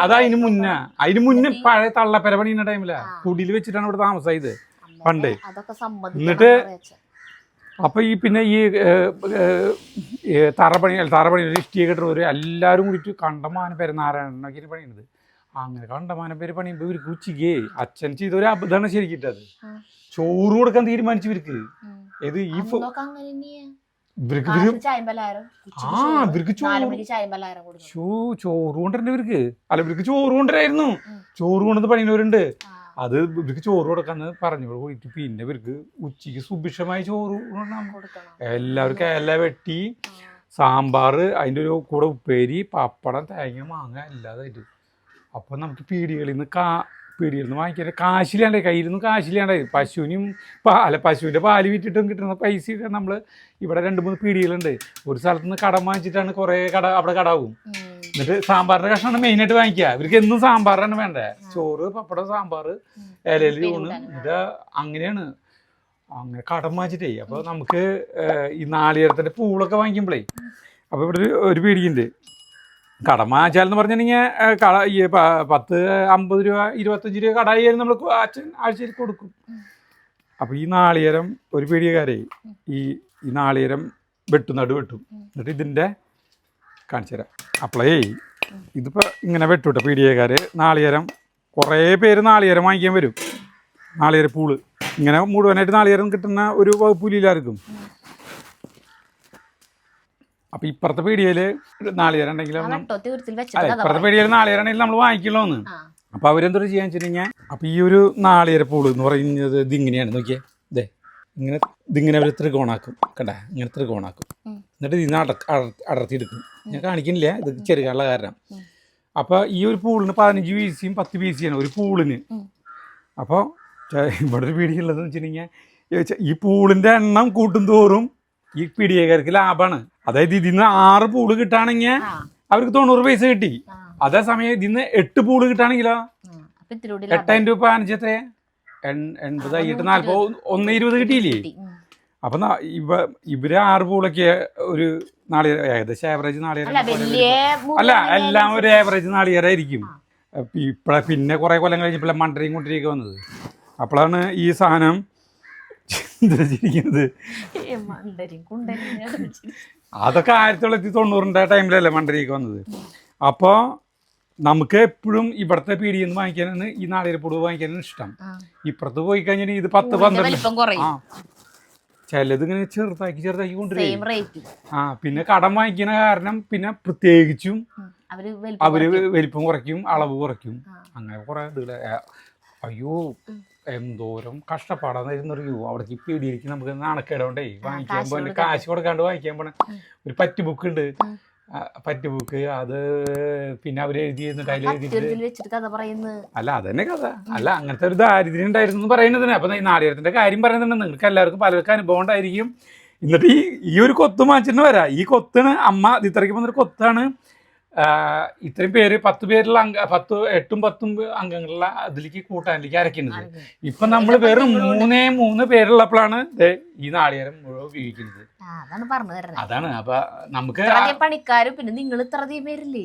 അത് അതിന് മുന്നേ പഴയ തള്ളപ്പര പണിയുന്ന ടൈമിലാ കുടിയിൽ വെച്ചിട്ടാണ് ഇവിടെ താമസായത് പണ്ട്. എന്നിട്ട് അപ്പൊ ഈ പിന്നെ ഈ തറപണി ഇഷ്ടിക കെട്ടുന്നവര് എല്ലാരും കൂടിയിട്ട് കണ്ടമാനം പേര് നാരായണനൊക്കെ പണിയുന്നത്. അങ്ങനെ കണ്ടമാനം പേര് പണിയുമ്പോ ഇവർക്ക് ഉച്ചയ്ക്ക് അച്ഛൻ ചെയ്തൊരു അബദ്ധമാണ് ശരിക്കിട്ടത്. ചോറ് കൊടുക്കാൻ തീരുമാനിച്ചു ഇവർക്ക്. ഏത് ഈ ചോറ് കൊണ്ടുവരണ്ട ഇവർക്ക്. അല്ല ഇവർക്ക് ചോറ് കൊണ്ടുവരായിരുന്നു. ചോറ് കൊണ്ടുവന്ന് പണിയുന്നവരുണ്ട്. അത് ഇവർക്ക് ചോറ് കൊടുക്കാന്ന് പറഞ്ഞു പോയിട്ട് പിന്നെ ഇവർക്ക് ഉച്ചയ്ക്ക് സുഭിക്ഷമായി ചോറ് കൊടുക്കണം. എല്ലാവർക്കും ഇല വെട്ടി സാമ്പാർ, അതിൻ്റെ ഒരു കൂടെ ഉപ്പേരി, പപ്പടം, തേങ്ങ, മാങ്ങ എല്ലാതായിട്ട്. അപ്പോൾ നമുക്ക് പീടികളിൽ നിന്ന് വാങ്ങിക്കാൻ കാശില്ലാണ്ടായി, കയ്യിൽ നിന്ന് കാശില്ലാണ്ടായി. പശുവിൻ്റെ പാല് വിറ്റിട്ടും കിട്ടുന്ന പൈസ നമ്മൾ ഇവിടെ 2-3 പീടികളുണ്ട്. ഒരു സ്ഥലത്ത് നിന്ന് കടം വാങ്ങിച്ചിട്ടാണ് കുറേ അവിടെ കടാവും. എന്നിട്ട് സാമ്പാറിൻ്റെ കഷ്ണമാണ് മെയിനായിട്ട് വാങ്ങിക്കുക. ഇവർക്ക് എന്നും സാമ്പാറാണ് വേണ്ടേ. ചോറ്, പപ്പടം, സാമ്പാർ, ഇലയിൽ ഊണ്. ഇത് അങ്ങനെയാണ്. അങ്ങനെ കടം വാങ്ങിച്ചിട്ടേ. അപ്പോൾ നമുക്ക് ഈ നാളികേരത്തിൻ്റെ പൂളൊക്കെ വാങ്ങിക്കുമ്പോഴേ, അപ്പോൾ ഇവിടെ ഒരു പീടിയുണ്ട്. കടം വാങ്ങിച്ചാലെന്ന് പറഞ്ഞിട്ടുണ്ടെങ്കിൽ 10, 50 രൂപ, 25 രൂപ കടായി നമ്മൾ അച്ഛൻ ആഴ്ചയിൽ കൊടുക്കും. അപ്പോൾ ഈ നാളികേരം ഒരു പീടികക്കാരെ ഈ നാളികേരം വെട്ടും. എന്നിട്ട് ഇതിൻ്റെ കാണിച്ചു തരാം. അപ്പോളേ ഇതിപ്പോൾ ഇങ്ങനെ വെട്ടുട്ടോ പീടികക്കാർ. നാളികേരം കുറേ പേര് നാളികേരം വാങ്ങിക്കാൻ വരും. നാളികേര പൂള് ഇങ്ങനെ മുഴുവനായിട്ട് നാളികേരം കിട്ടുന്ന ഒരു വകുപ്പില്ലായിരിക്കും. അപ്പോൾ ഇപ്പുറത്തെ പീടികയിൽ നാളികേരം ഉണ്ടെങ്കിലും വെട്ടോത്തിൽ അല്ല ഇപ്പുറത്തെ പീടികയിൽ നാളികേരം നമ്മൾ വാങ്ങിക്കലോന്ന്. അപ്പോൾ അവരെന്തോരം ചെയ്യാന്ന് വെച്ചിട്ടുണ്ടെങ്കിൽ അപ്പോൾ ഈ ഒരു നാളികേരപ്പൂള് എന്ന് പറയുന്നത് ഇതിങ്ങനെയാണ് നോക്കിയേ, ഇതിങ്ങനെ അവർ ത്രികോണാക്കും, കണ്ട ഇങ്ങനെ ത്രികോണാക്കും. എന്നിട്ട് ഇതിന് അടർത്തിയെടുക്കും. ഞാൻ കാണിക്കുന്നില്ല, ഇത് ചെറുകാനുള്ള കാരണം. അപ്പോൾ ഈ ഒരു പൂളിന് 15 വീസിയും 10 വീസിയാണ് ഒരു പൂളിന്. അപ്പോൾ ഇവിടെ ഒരു പീടികയുള്ളതെന്ന് വെച്ചിട്ടുണ്ടെങ്കിൽ ഈ പൂളിൻ്റെ എണ്ണം കൂട്ടും തോറും ഈ പീടികക്കാർക്ക് ലാഭമാണ്. അതായത് ഇതിന്ന് 6 പൂള് കിട്ടുകയാണെങ്കിൽ അവർക്ക് 90 പൈസ കിട്ടി. അതേസമയം ഇതിന്ന് 8 പൂള് കിട്ടുകയാണെങ്കിലോ 8,000 രൂപ 5 എത്രയാ 80 40 1,20 കിട്ടിയില്ലേ? അപ്പം ഇവര് 6 പൂളൊക്കെ ഒരു നാളികേരം ഏകദേശം ആവറേജ് നാളികേരം അല്ല എല്ലാം ഒരു ആവറേജ് നാളികേരമായിരിക്കും. പിന്നെ കുറേ കൊല്ലം കഴിഞ്ഞപ്പോൾ മണ്ടരിയും കുണ്ടരിയൊക്കെ വന്നത്. അപ്പോഴാണ് ഈ സാധനം ചിരിക്കുന്നത്. അതൊക്കെ 1990 ടൈമിലല്ലേ മണ്ടരിയൊക്കെ വന്നത്. അപ്പോൾ നമുക്ക് എപ്പോഴും ഇവിടുത്തെ പീടികയിൽ നിന്ന് വാങ്ങിക്കാനാണ് ഈ നാളികേരപ്പൂട് വാങ്ങിക്കാനാണ് ഇഷ്ടം. ഇപ്പുറത്ത് പോയി കഴിഞ്ഞാൽ ഇത് 10-12 ചിലത് ഇങ്ങനെ ചെറുതാക്കി കൊണ്ടുവരും. പിന്നെ കടം വാങ്ങിക്കുന്ന കാരണം പിന്നെ പ്രത്യേകിച്ചും അവര് വലിപ്പം കുറയ്ക്കും, അളവ് കുറയ്ക്കും, അങ്ങനെ കുറെ ഇതുകളെ. അയ്യോ എന്തോരം കഷ്ടപ്പാടാന്നറിയോ അവിടേക്ക് പീടികയ്ക്ക് നമുക്ക് നാണക്കേടോണ്ടേ വാങ്ങിക്കാൻ പോലെ കാശ് കൊടുക്കാണ്ട് വാങ്ങിക്കാൻ പോണ ഒരു പറ്റ് ബുക്ക് ഉണ്ട്. പറ്റ് ബുക്ക് അത് പിന്നെ അവര് എഴുതിയിരുന്നിട്ട് അതിൽ എഴുതിയിട്ട് അല്ല അതന്നെ കഥ അല്ല അങ്ങനത്തെ ഒരു ദാരിദ്ര്യം ഉണ്ടായിരുന്നു പറയുന്നതിന്. അപ്പൊ ഈ നാളികേരത്തിന്റെ കാര്യം പറയുന്നുണ്ട്. നിങ്ങൾക്ക് എല്ലാവർക്കും പലർക്കും അനുഭവം ഉണ്ടായിരിക്കും. എന്നിട്ട് ഈ ഒരു കൊത്ത് വാങ്ങിച്ചിട്ട് വരാം. ഈ കൊത്തിന് അമ്മ ഇത്രയ്ക്ക് വന്നൊരു കൊത്താണ്. ഇത്രയും പേര് 10 പേരുള്ള 8-10 അംഗങ്ങളുള്ള അതിലേക്ക് കൂട്ടാനിലേക്ക് അരയ്ക്കുന്നത്. ഇപ്പൊ നമ്മൾ വെറും 3 പേരുള്ളപ്പോഴാണ് ഈ നാളികേരം മുഴുവൻ ഉപയോഗിക്കുന്നത്. അതാണ്. അപ്പൊ നമുക്ക് പണിക്കാരും പിന്നെ നിങ്ങൾ ഇത്രയധികം പേരില്ലേ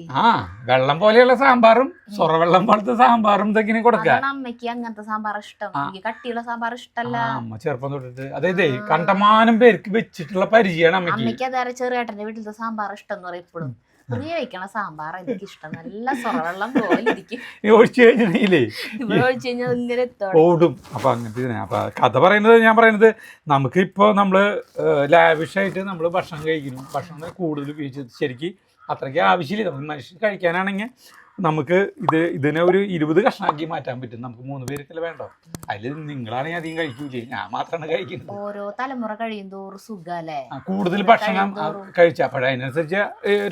വെള്ളം പോലെയുള്ള സാമ്പാറും സൊറവെള്ളം പോലത്തെ സാമ്പാറും ഇതൊക്കെ കൊടുക്കാം. അമ്മയ്ക്ക് അങ്ങനത്തെ സാമ്പാർ ഇഷ്ടം, കട്ടിയുള്ള സാമ്പാർ ഇഷ്ടമല്ല. അമ്മ ചെറുപ്പം തൊട്ടിട്ട് അതായത് കണ്ടമാനം പേർക്ക് വെച്ചിട്ടുള്ള പരിചയമാണ് അമ്മയ്ക്ക്. അതായത് ചെറുകേട്ടന്റെ വീട്ടിലത്തെ സാമ്പാർ ഇഷ്ടം എന്ന് പറയും. ഇപ്പോഴും വെക്കണ സാമ്പാർ എനിക്ക് ഇഷ്ടം. നല്ല സൊറവെള്ളം പോലെ ഇരിക്കും. ഒഴിച്ചു കഴിഞ്ഞില്ലേ ഇങ്ങനെ ഓടും. അപ്പൊ അങ്ങനത്തെ അപ്പൊ കഥ പറയുന്നത് ഞാൻ പറയുന്നത് നമുക്ക് ഇപ്പൊ നമ്മള് ലാവിഷായിട്ട് നമ്മള് ഭക്ഷണം കഴിക്കുന്നു. ഭക്ഷണം കൂടുതൽ ഉപയോഗിച്ചത് ശരിക്കും അത്രയ്ക്ക് ആവശ്യമില്ല. നമുക്ക് മനുഷ്യൻ കഴിക്കാനാണെങ്കിൽ നമുക്ക് ഇതിനെ ഒരു 20 കഷ്ണമാക്കി മാറ്റാൻ പറ്റും. നമുക്ക് 3 പേർക്കല്ലേ വേണ്ടോ. അതിൽ നിങ്ങളാണെങ്കിൽ അധികം കഴിക്കൂലേ, ഞാൻ മാത്രമാണ് കഴിക്കുന്നത്. ഓരോ തലമുറ കഴിയുന്തോറും സുഖല്ലേ കൂടുതൽ ഭക്ഷണം കഴിച്ച അപ്പോഴതിനനുസരിച്ച്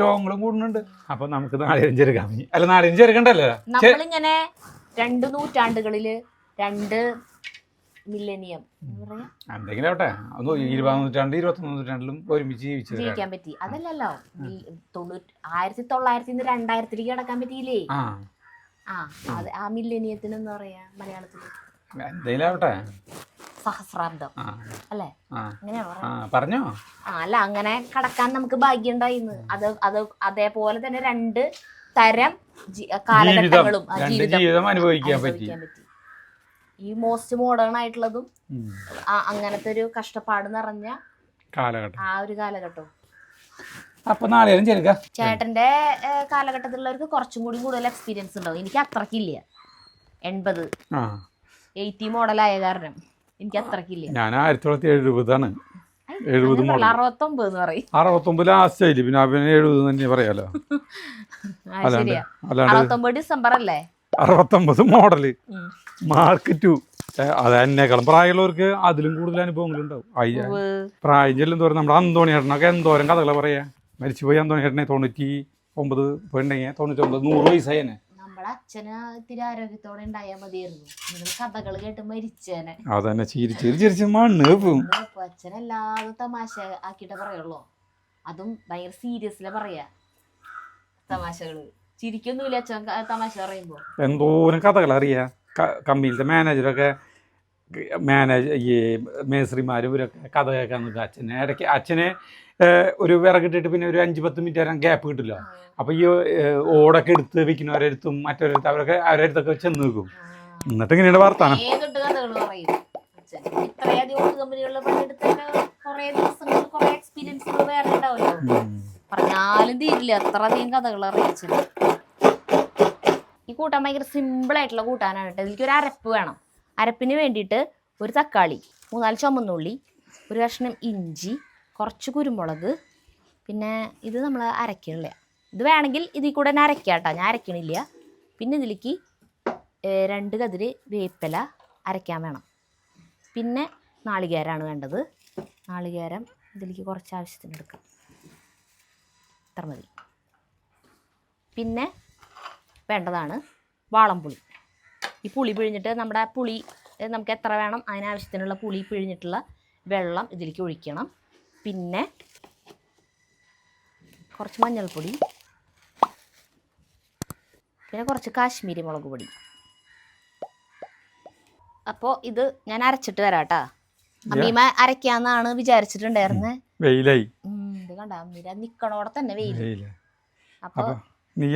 രോഗങ്ങളും കൂടുന്നുണ്ട്. അപ്പൊ നമുക്ക് നാളികേരം ചെറുക്കാൻ അല്ല നാളികേരം ചെറുക്കണ്ടല്ലോ. നമ്മളിങ്ങനെ 2 നൂറ്റാണ്ടുകളില് 2 മില്ലേനിയം എന്തെങ്കിലും ആവട്ടെ 20-ാം നൂറ്റാണ്ട് 21-ാം നൂറ്റാണ്ടിലും ഒരുമിച്ച് ജീവിക്കാൻ പറ്റി. അതല്ലല്ലോ 1900 2000 കിടക്കാൻ പറ്റിയില്ലേ. ആ മില്ലേനിയത്തിന് എന്താ പറയാ മലയാളത്തില് എന്തെങ്കിലും ആവട്ടെ സഹസ്രാബ്ദം അല്ലേ പറഞ്ഞോ. അല്ല അങ്ങനെ കടക്കാൻ നമുക്ക് ഭാഗ്യം ഉണ്ടായിന്ന്. അത് അതേപോലെ തന്നെ 2 തരം കാലഘട്ടങ്ങളും ജീവിതം അനുഭവിക്കാൻ പറ്റി. ഈ മോസ്റ്റ് മോഡേൺ ആയിട്ടുള്ളതും അങ്ങനത്തെ ഒരു കഷ്ടപ്പാട് നിറഞ്ഞ കാലഘട്ടം ആ ഒരു കാലഘട്ടവും. അപ്പൊ നാളികേരം ചെറുക്ക ചേട്ടന്റെ കാലഘട്ടത്തിലുള്ളവർക്ക് കുറച്ചും കൂടി കൂടുതൽ എക്സ്പീരിയൻസ് ഉണ്ടാവും. എനിക്ക് അത്രക്കില്ല. 80 മോഡലായ കാരണം എനിക്ക് അത്രക്കില്ല. ഞാൻ 1970 70 മോഡൽ 69 എന്ന് പറയും. 69 ലാസ്റ്റ് ആയില്ലേ, പിന്നെ 70 തന്നെ പറയാലോ. 69 ഡിസംബർ അല്ലേ 69 മോഡല് മാർക്ക് 2. അത് എന്നെക്കാളും പ്രായമുള്ളവർക്ക് അതിലും കൂടുതൽ അനുഭവങ്ങളുണ്ടാവും. പ്രായം ചെല്ലും തോറും നമ്മുടെ അന്തോണിയേട്ടനൊക്കെ എന്തോരം കഥകളെ പറയാ. മരിച്ചുപോയി അന്തോണിയേട്ടനെ 99 പോയിട്ടുണ്ടെങ്കിൽ 99 100 വയസ്സായി തന്നെ. നമ്മുടെ അച്ഛന് ഇത്തിരി ആരോഗ്യത്തോടെ ഉണ്ടായാൽ മതിയായിരുന്നു. കഥകൾ കേട്ട് മരിച്ചേനെ. അതന്നെ ചിരിച്ച് മണ്ണ് പോവും. അച്ഛനെല്ലാതും തമാശ ആക്കിയിട്ടേ പറയുള്ളൂ. അതും ഭയങ്കര സീരിയസിലെ പറയാ തമാശകള്. ചിരിക്കൊന്നുമില്ല അച്ഛൻ തമാശ പറയുമ്പോ. എന്തോരം കഥകൾ അറിയാ. കമ്പനിയിലത്തെ മാനേജറൊക്കെ ഈ മേസ്ത്രിമാരും ഇവരൊക്കെ കഥ കേൾക്കാൻ നിൽക്കുക. അച്ഛനെ ഒരു വിറകിട്ടിട്ട് പിന്നെ ഒരു 5-10 മിനിറ്റ് നേരം ഗ്യാപ്പ് കിട്ടില്ല. അപ്പൊ ഈ ഓടൊക്കെ എടുത്ത് വെക്കുന്നവരെടുത്തും മറ്റവരെടുത്ത് അവരൊക്കെ അടുത്തൊക്കെ ചെന്ന് നിൽക്കും. എന്നിട്ട് ഇങ്ങനെയാണ് വർത്താനം. കഥകൾ പറയും അച്ഛൻ. ഇത്രയധികം ഓട് കമ്പനികളിൽ പണിയെടുത്തതിന് കുറെ ദിവസങ്ങൾ കുറെ എക്സ്പീരിയൻസുകൾ വേറെ ഉണ്ടാവുമല്ലോ. പറഞ്ഞാലും തീരില്ല അത്രയധികം കഥകൾ അറിയിച്ചത്. ഈ കൂട്ടാൻ ഭയങ്കര സിമ്പിളായിട്ടുള്ള കൂട്ടാനാണ് കേട്ടോ. ഇതിലേക്ക് ഒരു അരപ്പ് വേണം. അരപ്പിന് വേണ്ടിയിട്ട് ഒരു തക്കാളി, 3-4 ചുമന്നുള്ളി, ഒരു കഷ്ണം ഇഞ്ചി, കുറച്ച് കുരുമുളക്, പിന്നെ ഇത് നമ്മൾ അരക്കണില്ല. ഇത് വേണമെങ്കിൽ ഇതിൽ കൂടെ തന്നെ അരക്കാം കേട്ടോ, ഞാൻ അരക്കണില്ല. പിന്നെ ഇതിലേക്ക് 2 കതിര് വേപ്പില അരയ്ക്കാൻ വേണം. പിന്നെ നാളികേരമാണ് വേണ്ടത്. നാളികേരം ഇതിലേക്ക് കുറച്ച് ആവശ്യത്തിന് എടുക്കാം, ഇത്ര മതി. പിന്നെ വേണ്ടതാണ് വാളംപുളി. ഈ പുളി പിഴിഞ്ഞിട്ട് നമ്മുടെ പുളി നമുക്ക് എത്ര വേണം അതിനാവശ്യത്തിനുള്ള പുളി പിഴിഞ്ഞിട്ടുള്ള വെള്ളം ഇതിലേക്ക് ഒഴിക്കണം. പിന്നെ കുറച്ച് മഞ്ഞൾപ്പൊടി, പിന്നെ കുറച്ച് കാശ്മീരി മുളക് പൊടി. അപ്പോൾ ഇത് ഞാൻ അരച്ചിട്ട് വരാം കേട്ടോ. അമ്മീമ അരക്കാന്നാണ് വിചാരിച്ചിട്ടുണ്ടായിരുന്നേ. വെയിലായി ഇത് കണ്ട അമ്മീര നിക്കണോടെ തന്നെ വെയിൽ. അപ്പോൾ നീ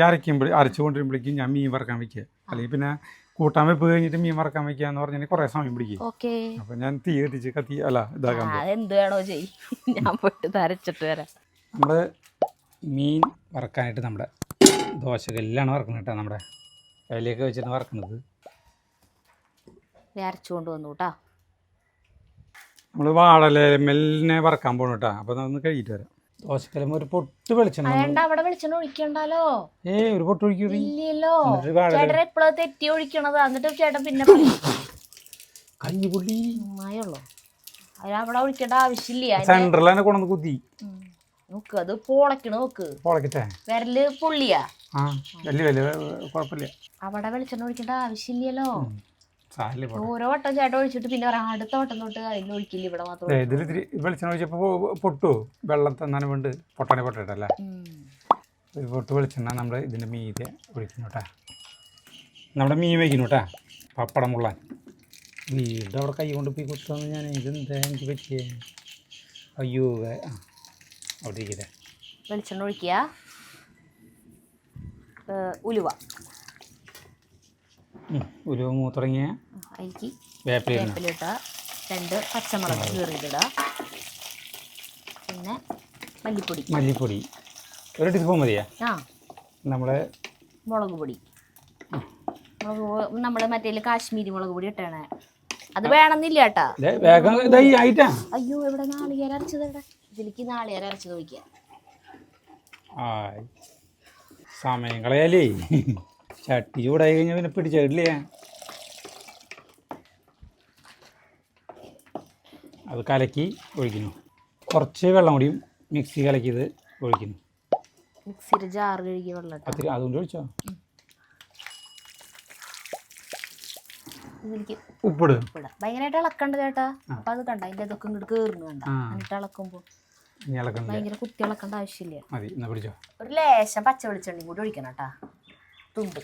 അരച്ചുകൊണ്ടിരുമ്പോഴേക്കും ഞാൻ മീൻ വറക്കാൻ വെക്കുക. അല്ലെങ്കിൽ പിന്നെ കൂട്ടാൻ വെപ്പ് കഴിഞ്ഞിട്ട് മീൻ വറക്കാൻ വെക്കുക എന്ന് പറഞ്ഞാൽ കുറേ സമയം പിടിക്കും. ഓക്കെ, അപ്പം ഞാൻ തീ കത്തിച്ച് ഇതാക്കാൻ എന്ത് വേണോ ചെയ്യും. ഞാൻ പോയിട്ട് അരച്ചിട്ട് വരാം. നമ്മൾ മീൻ വറക്കാനായിട്ട് നമ്മുടെ ദോശകല്ലാണ് വറക്കുന്നത് കേട്ടോ. നമ്മുടെ കയ്യിലേക്ക് വെച്ചിട്ട് വറക്കുന്നത് അരച്ചു കൊണ്ടുവന്നു കേട്ടോ. നമ്മൾ വാഴലേമെല്ലിനെ വറക്കാൻ പോകണം കേട്ടോ. അപ്പോൾ അതൊന്ന് കഴിയിട്ട് വരാം. ദോശക്കലം ഒരു പൊട്ട് വെളിച്ചെണ്ണ. അവിടെ വെളിച്ചെണ്ണ ഒഴിക്കണ്ടല്ലോ. ഒരു പൊട്ട് ഒഴിക്കും. ഇല്ലല്ലോ, ചേട്ടൻ എപ്പോഴും തെറ്റി ഒഴിക്കണത്. എന്നിട്ട് ചേട്ടൻ പിന്നെ കഞ്ഞിപ്പൊടി ഉള്ളൂ, അവിടെ ഒഴിക്കേണ്ട ആവശ്യമില്ല. സെൻട്രൽ തന്നെ കൊണ്ടു കുത്തി നോക്ക്, അത് പൊളക്കണ നോക്ക്. പൊളക്കട്ടെ, വിരല് പൊള്ളിയാ. കുഴപ്പമില്ല. അവിടെ വെളിച്ചെണ്ണ ഒഴിക്കേണ്ട ആവശ്യമില്ലല്ലോ. ഓരോ വട്ടം ചേട്ടൻ ഒഴിച്ചിട്ട് പിന്നെ പറയാം അടുത്ത വട്ടം തൊട്ട് അതിൽ ഒഴിക്കില്ല, ഇവിടെ മാത്രം. ഇതിൽ വെളിച്ചെണ്ണ ഒഴിച്ചപ്പോ പൊട്ടു, വെള്ളം തന്നാനും വേണ്ട പൊട്ടാനെ പൊട്ടട്ടല്ലേ. ഒരു പൊട്ട് വെളിച്ചെണ്ണ നമ്മൾ ഇതിൻ്റെ മീതെ ഒഴിക്കുന്നു കേട്ടാ. നമ്മുടെ മീൻ വയ്ക്കുന്നു കേട്ടാ. പപ്പടം മുള്ളാൻ വീട് അവിടെ കൈ കൊണ്ട് പോയി കുത്തുന്നു ഞാൻ. ഇതെന്താ എനിക്ക് പറ്റിയേ? അയ്യോ, അവിടെ ഇരിക്കട്ടെ. വെളിച്ചെണ്ണ ഒഴിക്കുക. ഉലുവ മൂത്തിറങ്ങിയ അതിലേക്ക് വേപ്പിലിട്ട 2 പച്ചമുളക് കീറിയിടുക. പിന്നെ മല്ലിപ്പൊടി 1 ടീസ്പൂൺ മതിയാ. നമ്മള് മുളക് പൊടി നമ്മൾ മറ്റേ കാശ്മീരി മുളക് പൊടി ഇട്ടാണ്. അത് വേണമെന്നില്ല കേട്ടാ. അയ്യോ, എവിടെ നാളികേരം അരച്ചത്? എവിടെ? ഇതിലേക്ക് നാളികേരം അരച്ചത് ഒഴിക്കുക. സമയം കളയാലേ. ചട്ടി ചൂടായി കഴിഞ്ഞാൽ പിന്നെ പിടിച്ചില്ലേ. അത് കലക്കി ഒഴിക്കുന്നു. കുറച്ച് വെള്ളം കൂടിയും മിക്സി കലക്കിയത് ഒഴിക്കുന്നു. മിക്സിയുടെ ജാർ കഴുകിയ വെള്ളം അതുകൊണ്ട് ഒഴിച്ചോ. ഉപ്പിട്. ഭയങ്കരമായിട്ട് ഇളക്കണ്ട് ചേട്ടാ. അപ്പൊ അത് കണ്ട അതിന്റെ ഇതൊക്കെ ഇങ്ങോട്ട് കേറുന്നു കണ്ട. എന്നിട്ട് ഇളക്കുമ്പോ ഭയങ്കര കുത്തി ഇളക്കേണ്ട ആവശ്യമില്ല. ഒരു ലേശം പച്ച വെളിച്ചെണ്ണയും കൂടി ഒഴിക്കണം കേട്ടാ, തുണ്ട്.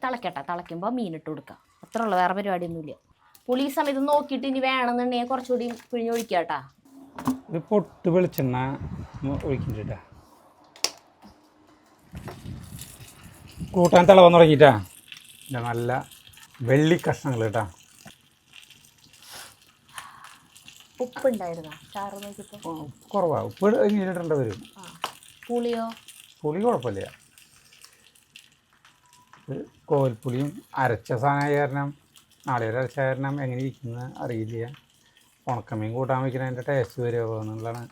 തിളക്കട്ടെ. തിളയ്ക്കുമ്പോ മീനിട്ട് കൊടുക്കാം. അത്ര ഉള്ള, വേറെ പരിപാടിയൊന്നുമില്ല. പുളി ഈ സമയത്ത് നോക്കിയിട്ട് ഇനി വേണമെന്നുണ്ടെങ്കിൽ കുറച്ചുകൂടി പിഴിഞ്ഞൊഴിക്കുക കേട്ടാ. ഒരു പൊട്ട് വെളിച്ചെണ്ണ ഒഴിക്കണ്ട. കൂട്ടാൻ തിളവന്ന് തുടങ്ങിയിട്ടാ. നല്ല വെള്ളി കഷ്ണങ്ങൾ കേട്ടാ. ഉപ്പുണ്ടായിരുന്നോ ചാറ് നോക്കിയപ്പോ? കുറവാ. ഉപ്പ് ഇടേണ്ട വരും. പുളിയോ? പുളി കുഴപ്പമില്ല. കോൽപ്പുളിയും അരച്ച സാധനമായ കാരണം, നാളികേരം അരച്ച കാരണം എങ്ങനെ ഇരിക്കുന്നത് അറിയില്ല. ഉണക്കമീൻ കൂട്ടാൻ വയ്ക്കുന്ന അതിൻ്റെ ടേസ്റ്റ് വരുമോ എന്നുള്ളതാണ്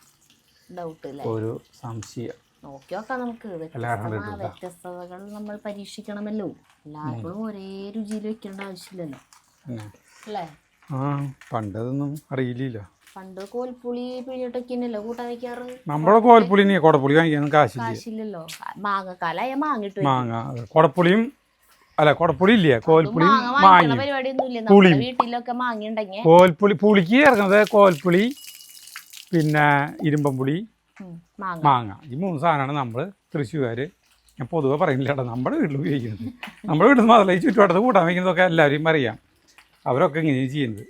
ഡൗട്ട്, ഒരു സംശയം. നോക്കി നോക്കാം നമുക്ക്. വ്യത്യസ്തതകൾ നമ്മൾ പരീക്ഷിക്കണമല്ലോ. എല്ലാവർക്കും ഒരേ രുചിയിൽ വെക്കേണ്ട ആവശ്യമില്ലല്ലോ അല്ലേ? പണ്ടതൊന്നും അറിയില്ലല്ലോ. പണ്ട് കോൽപ്പുളി പിഴിഞ്ഞിട്ടൊക്കെയല്ലോ കൂട്ടാൻ വെക്കാറ്. നമ്മളെ കോൽപ്പുളി കുടപ്പുളി വാങ്ങിക്കാനും കാശില്ലല്ലോ. മാങ്ങക്കാലായ മാങ്ങിട്ട് കുടപ്പുളിയും അല്ല, കുടപ്പുളി ഇല്ല, കോൽപ്പുളി പരിപാടിയൊന്നുമില്ല. വീട്ടിലൊക്കെ മാങ്ങിണ്ടെങ്കിൽ കോൽപ്പുളി പുളിക്ക് ഇറങ്ങുന്നത് കോൽപ്പുളി, പിന്നെ ഇരുമ്പംപുളി, മാങ്ങ. ഈ 3 സാധനമാണ് നമ്മൾ തൃശ്ശൂർ, ഞാൻ പൊതുവെ പറയുന്നില്ല കേട്ടോ, നമ്മുടെ വീട്ടിൽ ഉപയോഗിക്കുന്നത്. നമ്മുടെ വീട്ടിൽ മാത്രമല്ല, ഈ ചുറ്റുവട്ടത്ത് കൂട്ടാൻ വയ്ക്കുന്നതൊക്കെ എല്ലാവരും അറിയാം. അവരൊക്കെ ഇങ്ങനെ ചെയ്യുന്നത്.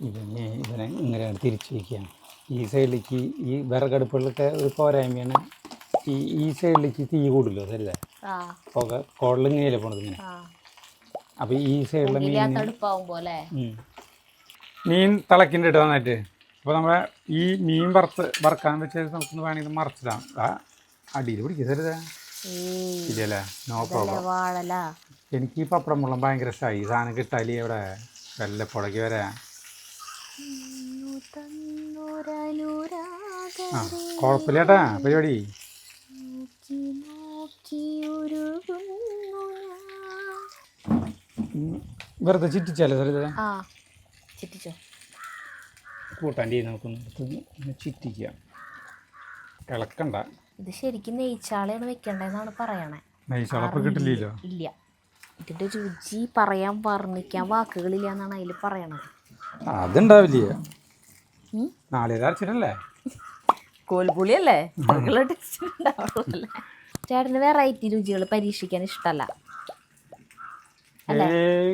ഇതിനെ ഇങ്ങനെയാണ് തിരിച്ച് വയ്ക്കുകയാണ്. ഈ സൈഡിലേക്ക് ഈ വിറകടുപ്പുകളിലൊക്കെ ഒരു പോരായ്മയാണ്. ഈ സൈഡിലേക്ക് തീ കൂടില്ലോ, ശരിയല്ലേ? പുക കുഴലിങ്ങനെയല്ലേ പോണത് ഇങ്ങനെ. അപ്പോൾ ഈ സൈഡിലെ മീൻ തിളക്കിൻ്റെ ഇട്ട് നന്നായിട്ട്. അപ്പോൾ നമ്മളെ ഈ മീൻ വറുക്കാൻ വെച്ചാൽ നമുക്കൊന്ന് വേണമെങ്കിൽ മറച്ചിടാം. അടിയിൽ പിടിക്കുക, ശരിയല്ലേ? ഇല്ലല്ലേ? No problem. എനിക്ക് ഈ പപ്പടം മുള്ളം ഭയങ്കര ഇഷ്ടമായി. സാധനം കിട്ടാലി അവിടെ വെല്ലപ്പുഴയ്ക്ക് വരാം. ആ കുഴപ്പമില്ലേട്ടാ പരിപാടി. വെറുതെ ചിറ്റിച്ചാലോ സരിത? ചിറ്റിച്ചോ. കൂട്ടാൻ്റെ നമുക്കൊന്ന് ചിറ്റിക്കാം, ഇളക്കണ്ട. ഇത് ശരിക്കും നെയ്ച്ചാളയാണ് വെക്കണ്ടെന്നാണ് പറയണേ. നെയ്ച്ചാളപ്പം കിട്ടില്ലല്ലോ. ഇല്ല, ഇതിന്റെ രുചി പറയാൻ വർണ്ണിക്കാൻ വാക്കുകളില്ല എന്നാണ് അതിൽ പറയണത്. അതുണ്ടാവില്ല, നാളെ അരച്ചിട്ടല്ലേ, കോൽപുളിയല്ലേ, ചേട്ടന് വെറൈറ്റി രുചികൾ പരീക്ഷിക്കാൻ ഇഷ്ടമല്ല?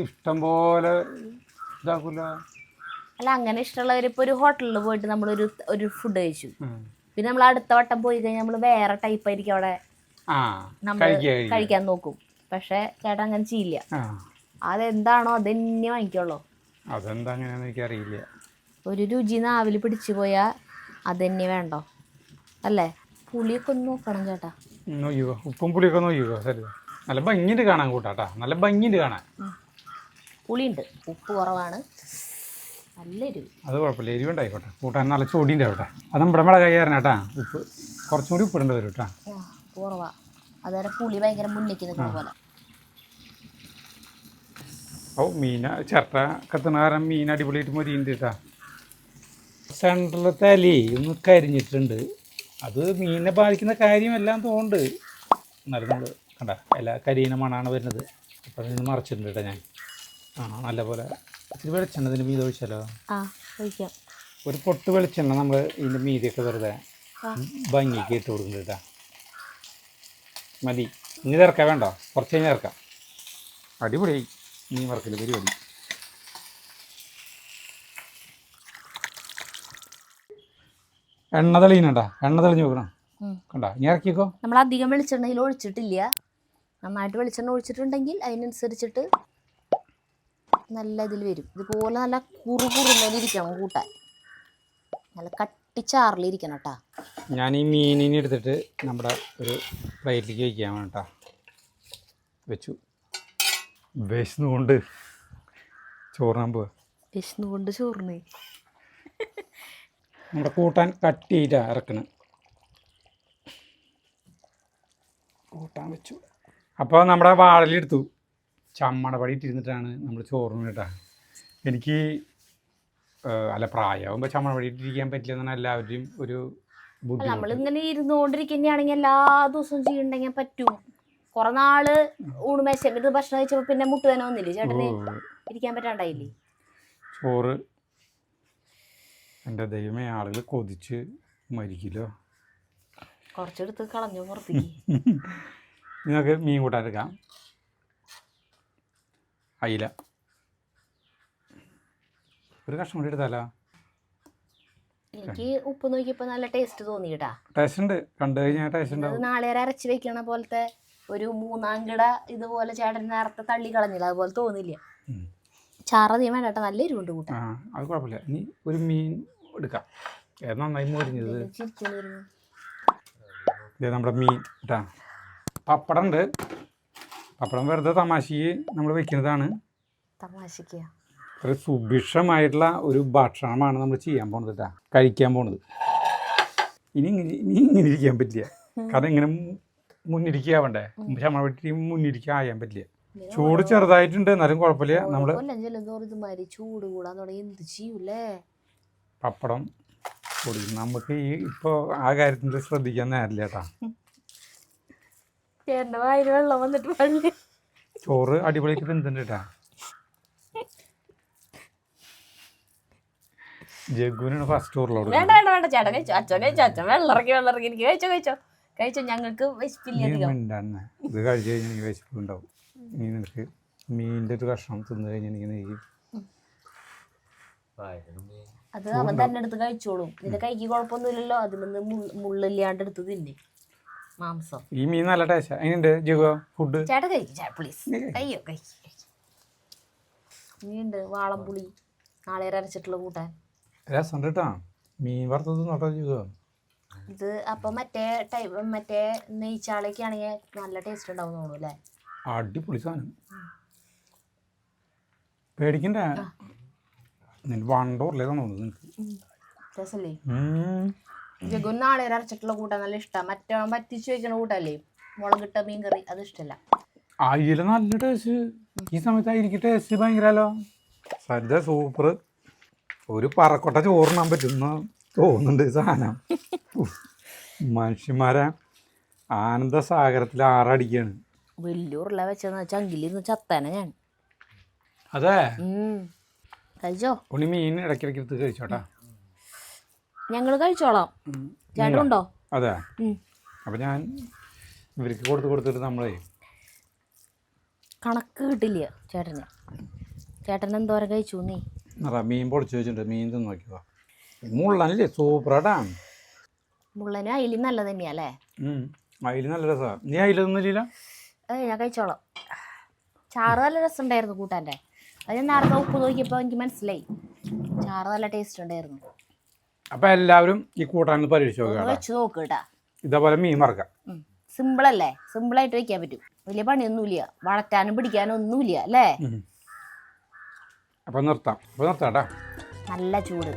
ഇഷ്ടം പോലെ ഇതാക്കൂല. അല്ല, അങ്ങനെ ഇഷ്ടമുള്ളവരിപ്പോ ഒരു ഹോട്ടലിൽ പോയിട്ട് നമ്മളൊരു ഫുഡ് കഴിച്ചു, പിന്നെ നമ്മൾ അടുത്ത വട്ടം പോയി കഴിഞ്ഞാൽ നമ്മൾ വേറെ ടൈപ്പ് ആയിരിക്കും അവിടെ നമ്മൾ കഴിക്കാൻ നോക്കും. പക്ഷെ ചേട്ടൻ അങ്ങനെ ചെയ്യില്ല, അതെന്താണോ അതെന്നെ വാങ്ങിക്കുള്ളൂ. അതെന്താ അങ്ങനെയാണെന്ന് എനിക്കറിയില്ല. ഒരു രുചി നാവിൽ പിടിച്ചു പോയാൽ അതെന്നെ വേണ്ടോ അല്ലേ? പുളിയൊക്കെ ഒന്ന് നോക്കണം ചേട്ടാ. നോക്കിക്കോ, ഉപ്പും പുളിയൊക്കെ നോക്കിക്കോ സരിത. നല്ല ഭംഗിയുണ്ട് കാണാൻ കൂട്ടാട്ടാ, നല്ല ഭംഗിയുണ്ട് കാണാൻ. പുളിയുണ്ട്, ഉപ്പ് കുറവാണ്, നല്ലൊരു. അത് കുഴപ്പമില്ല, എരിവുണ്ടായിക്കോട്ടെ, കൂട്ടാൻ നല്ല ചൊടിയുണ്ട് അവിടെ. അത് നമ്മുടെ മിളകായി കേട്ടാ, ഉപ്പ് കുറച്ചും കൂടി ഉപ്പിടേണ്ടി വരും കേട്ടാ. കുറവാ, അതുപോലെ പുളി ഭയങ്കര മുന്നിക്ക് നിൽക്കുന്ന പോലെ. ഓ മീന ചിരട്ട കത്തുന്ന കാരണം മീൻ അടിപൊളിയായിട്ട് മൊരിയുണ്ട് കേട്ടാ. സെൻട്രൽ തലി ഒന്ന് കരിഞ്ഞിട്ടുണ്ട്, അത് മീനിനെ ബാധിക്കുന്ന കാര്യമെല്ലാം തോന്നുന്നുണ്ട്. എന്നാലും നമ്മൾ കണ്ട എല്ലാ കരിയിന മണമാണ് വരുന്നത്. അപ്പം നിന്ന് മറിച്ചിട്ടുണ്ട് കേട്ടോ ഞാൻ. നല്ലപോലെ ഇത്തിരി വെളിച്ചെണ്ണ ഇതിൻ്റെ മീതെ ഒഴിച്ചാലോ? ഒരു പൊട്ട് വെളിച്ചെണ്ണ നമ്മൾ ഇതിൻ്റെ മീതിയൊക്കെ വെറുതെ ഭംഗിക്ക് ഇട്ട് കൊടുക്കുന്നുണ്ട് കേട്ടോ. മതി, ഇനി ചേർക്കാം, വേണ്ടോ? കുറച്ച് കഴിഞ്ഞ് ചേർക്കാം. അടിപൊളിയായി മീൻ വറുക്കൽ പരിപാടി. എണ്ണ തെളിയുന്നുണ്ടാ, എണ്ണ തെളിഞ്ഞ് നോക്കണം കണ്ടാ. ഇനി ഇറക്കിക്കോ. നമ്മൾ അധികം വെളിച്ചെണ്ണയിൽ ഒഴിച്ചിട്ടില്ല, നന്നായിട്ട് വെളിച്ചെണ്ണ ഒഴിച്ചിട്ടുണ്ടെങ്കിൽ അതിനനുസരിച്ചിട്ട് നല്ല ഇതിൽ വരും. ഇതുപോലെ നല്ല കുറുകുറുന്നതിലിരിക്കണം കൂട്ടാൻ, നല്ല കട്ടിച്ചാറിലിരിക്കണം കേട്ടാ. ഞാൻ ഈ മീനിനെ എടുത്തിട്ട് നമ്മുടെ ഒരു പ്ലേറ്റിലേക്ക് വയ്ക്കാൻ വേണ്ടാ വെച്ചു. വിശന്നുകൊണ്ട് ചോറിനാൻ പോവാ. വിശന്നുകൊണ്ട് ചോറിന് നമ്മുടെ കൂട്ടാൻ കട്ട് ചെയ്തിട്ടാണ് ഇറക്കണം. കൂട്ടാൻ വെച്ചു. അപ്പോൾ നമ്മുടെ വാഴലെടുത്തു, ചമ്മടപടി ഇട്ടിരുന്നിട്ടാണ് നമ്മൾ ചോറിന് കേട്ടാ. എനിക്ക് അല്ല പ്രായമാകുമ്പോൾ ചമ്മടപടി ഇട്ടിരിക്കാൻ പറ്റില്ല എന്നാണ് എല്ലാവരുടെയും ഒരു ബുദ്ധിമുട്ട്. നമ്മളിങ്ങനെ ഇരുന്നുകൊണ്ടിരിക്കുന്നതാണെങ്കിൽ എല്ലാ ദിവസവും ചെയ്യണ്ടെങ്കിൽ പറ്റും. കുറെ നാള് ഊണുമേശ ഇത് ഭക്ഷണം കഴിച്ചപ്പോൾ പിന്നെ മുട്ടുവേന വന്നില്ലേ ചേട്ടന്? ഇരിക്കാൻ പറ്റാണ്ടായില്ലേ ചോറ്? എൻ്റെ ദൈവമേ, ആളുകൾ കൊതിച്ച് മരിക്കില്ലോ. കുറച്ചെടുത്ത് കളഞ്ഞു പുറത്തേക്ക്. നിങ്ങൾക്ക് മീൻ കൂട്ടാൻ എടുക്കാം. അയില ഒരു കഷ്ണം കൂടി എടുത്താലോ? എനിക്ക് ഉപ്പ് നോക്കിയപ്പോൾ നല്ല ടേസ്റ്റ് തോന്നി കേട്ടാ. ടേസ്റ്റ് ഉണ്ട്, കണ്ടു കഴിഞ്ഞാൽ ടേസ്റ്റ് ഉണ്ട്. നാളെ അരച്ച് വെക്കണ പോലത്തെ ഒരു മൂന്നാംകിട ഇതുപോലെ ചേട്ടൻ നേരത്തെ തള്ളി കളഞ്ഞില്ല, അതുപോലെ തോന്നില്ല. ചാറധികം വേണ്ട, നല്ല എരിവുണ്ട് കൂട്ടാൻ. അത് കുഴപ്പമില്ല. ഇനി ഒരു മീൻ എടുക്കാം, നന്നായി മൊരിഞ്ഞത്. ഇത് നമ്മുടെ മീൻ കേട്ടാ. പപ്പടം ഉണ്ട്, പപ്പടം വെറുതെ തമാശക്ക് നമ്മൾ വെക്കുന്നതാണ്. തമാശക്ക് ഒരു സുഭിക്ഷമായിട്ടുള്ള ഒരു ഭക്ഷണമാണ് നമ്മൾ ചെയ്യാൻ പോണത് കേട്ടാ, കഴിക്കാൻ പോണത്. ഇനി ഇങ്ങനെ ഇരിക്കാൻ പറ്റില്ല, കാരണം ഇങ്ങനെ മുന്നിരിക്കാവണ്ടേ, ചമ്മട്ടി മുന്നിരിക്കാൻ പറ്റില്ല. ചൂട് ചെറുതായിട്ടുണ്ട്, എന്നാലും കുഴപ്പമില്ല. നമ്മള് ചൂട് കൂടാൻ തുടങ്ങി എന്ത് ചെയ്യൂലേ? പപ്പടം പൊടി നമുക്ക് ഈ ഇപ്പോൾ ആ കാര്യത്തിൽ ശ്രദ്ധിക്കാൻ നേരില്ല കേട്ടാ. വെള്ളം വന്നിട്ട് ചോറ് അടിപൊളിയായിട്ട് വെന്തുണ്ട് കേട്ടാ. ജഗ്ഗുവിനാണ് ഫസ്റ്റ് ചോറിലോട്. വേണ്ട വേണ്ട വേണ്ട, ചേട്ടൻ കഴിച്ചോ, അച്ഛൻ കഴിച്ചോ, അച്ഛൻ വെള്ളറക്കി എനിക്ക് കഴിച്ചോ കഴിച്ചോ കഴിച്ചോ. ഞങ്ങൾക്ക് വിശപ്പില്ല. ഇത് കഴിച്ചു കഴിഞ്ഞാൽ എനിക്ക് വിശപ്പ് ഉണ്ടാവും. ഇനി നിനക്ക് മീനിൻ്റെ ഒരു കഷ്ണം തിന്നു കഴിഞ്ഞാൽ എനിക്ക് അത് അവൻ തന്നെ എടുത്ത് കഴിച്ചോളും. നിന്റെ കൈക്ക് കുഴപ്പമൊന്നുമില്ലല്ലോ, അതിലൊന്ന് മുള്ളില്ലാണ്ട് എടുത്ത് തിന്നെ മാംസം. ഈ മീൻ നല്ല ടേസ്റ്റ്. അതിനുണ്ട് ജഗോ ഫുഡ്. ചേട്ടാ കഴിക്കും പ്ലീസ്. അയ്യോ കഴിക്കും. മീനുണ്ട്, വാളംപുളി, നാളെ അരച്ചിട്ടുള്ള കൂട്ടാൻ രസം കേട്ടാ. മീൻ വറുത്തത് നോട്ടോ ജഗോ. ഇത് അപ്പൊ മറ്റേ നെയ്ച്ചാളൊക്കെ ആണെങ്കിൽ നല്ല ടേസ്റ്റ് ഉണ്ടാവും തോന്നുന്നു അല്ലേ? അടിപൊളി സാധനം, പേടിക്കണ്ടേ. വണ്ടോറില്ലേ തോന്നുന്നു നിനക്ക്. രസല്ലേ? ജഗു നാളെ അരച്ചിട്ടുള്ള കൂട്ടാൻ നല്ല ഇഷ്ടമാണ്. മറ്റേ പറ്റിച്ച് വെക്കണ കൂട്ടല്ലേ, മുളകിട്ട മീൻ കറി, അത് ഇഷ്ടമല്ല. അയില നല്ല ടേസ്റ്റ്. ഈ സമയത്ത് അയിരിക്കും ടേസ്റ്റ് ഭയങ്കരല്ലോ. സരിത സൂപ്പർ. ഒരു പറക്കൊട്ട ചോറിനാൻ പറ്റുന്ന തോന്നുന്നുണ്ട് സാധനം. മനുഷ്യന്മാരെ ആനന്ദ സാഗരത്തിൽ ആറടിക്കാണ്. വലിയ ഉരുള വെച്ചെന്ന് വെച്ചാൽ അങ്കിലിന്ന് ചത്തന ഞാൻ. അതെ, കഴിച്ചോ? ഉണ്ണി മീൻ ഇടയ്ക്കിടയ്ക്ക് എടുത്ത് കഴിച്ചോട്ടാ. ഞങ്ങൾ കഴിച്ചോളാം. ചേട്ടനുണ്ടോ? അതെ. അപ്പം ഞാൻ ഇവർക്ക് കൊടുത്തിട്ട് നമ്മളെ കണക്ക് കിട്ടില്ല ചേട്ടന്. ചേട്ടൻ എന്തോരം കഴിച്ചു നീ? മീൻ പൊളിച്ച് വെച്ചിട്ടുണ്ട്, മീൻ തിന്ന് നോക്കിയോ. മുള്ളനല്ലേ സൂപ്പറാടാ. മുള്ളനും അയിലും നല്ലത് തന്നെയല്ലേ? അയില് നല്ല രസമാണ്. നീ അയില തിന്നില്ല? ഞാൻ കഴിച്ചോളാം. ചാറ് നല്ല രസമുണ്ടായിരുന്നു കൂട്ടാൻ്റെ. അത് ഞാൻ നേരത്തെ ഉപ്പ് നോക്കിയപ്പോൾ എനിക്ക് മനസ്സിലായി, ചാറ് നല്ല ടേസ്റ്റ് ഉണ്ടായിരുന്നു. അപ്പം എല്ലാവരും ഈ കൂട്ടാൻ പരീക്ഷിച്ച് നോക്കുക, വെച്ച് നോക്ക് കേട്ടാ. ഇതേപോലെ മീൻ വറക്കാം. സിമ്പിളല്ലേ? സിമ്പിളായിട്ട് വെക്കാൻ പറ്റും. വലിയ പണിയൊന്നുമില്ല, വളർത്താനും പിടിക്കാനും ഒന്നുമില്ല അല്ലേ? അപ്പം നിർത്താം. നല്ല ചൂട്.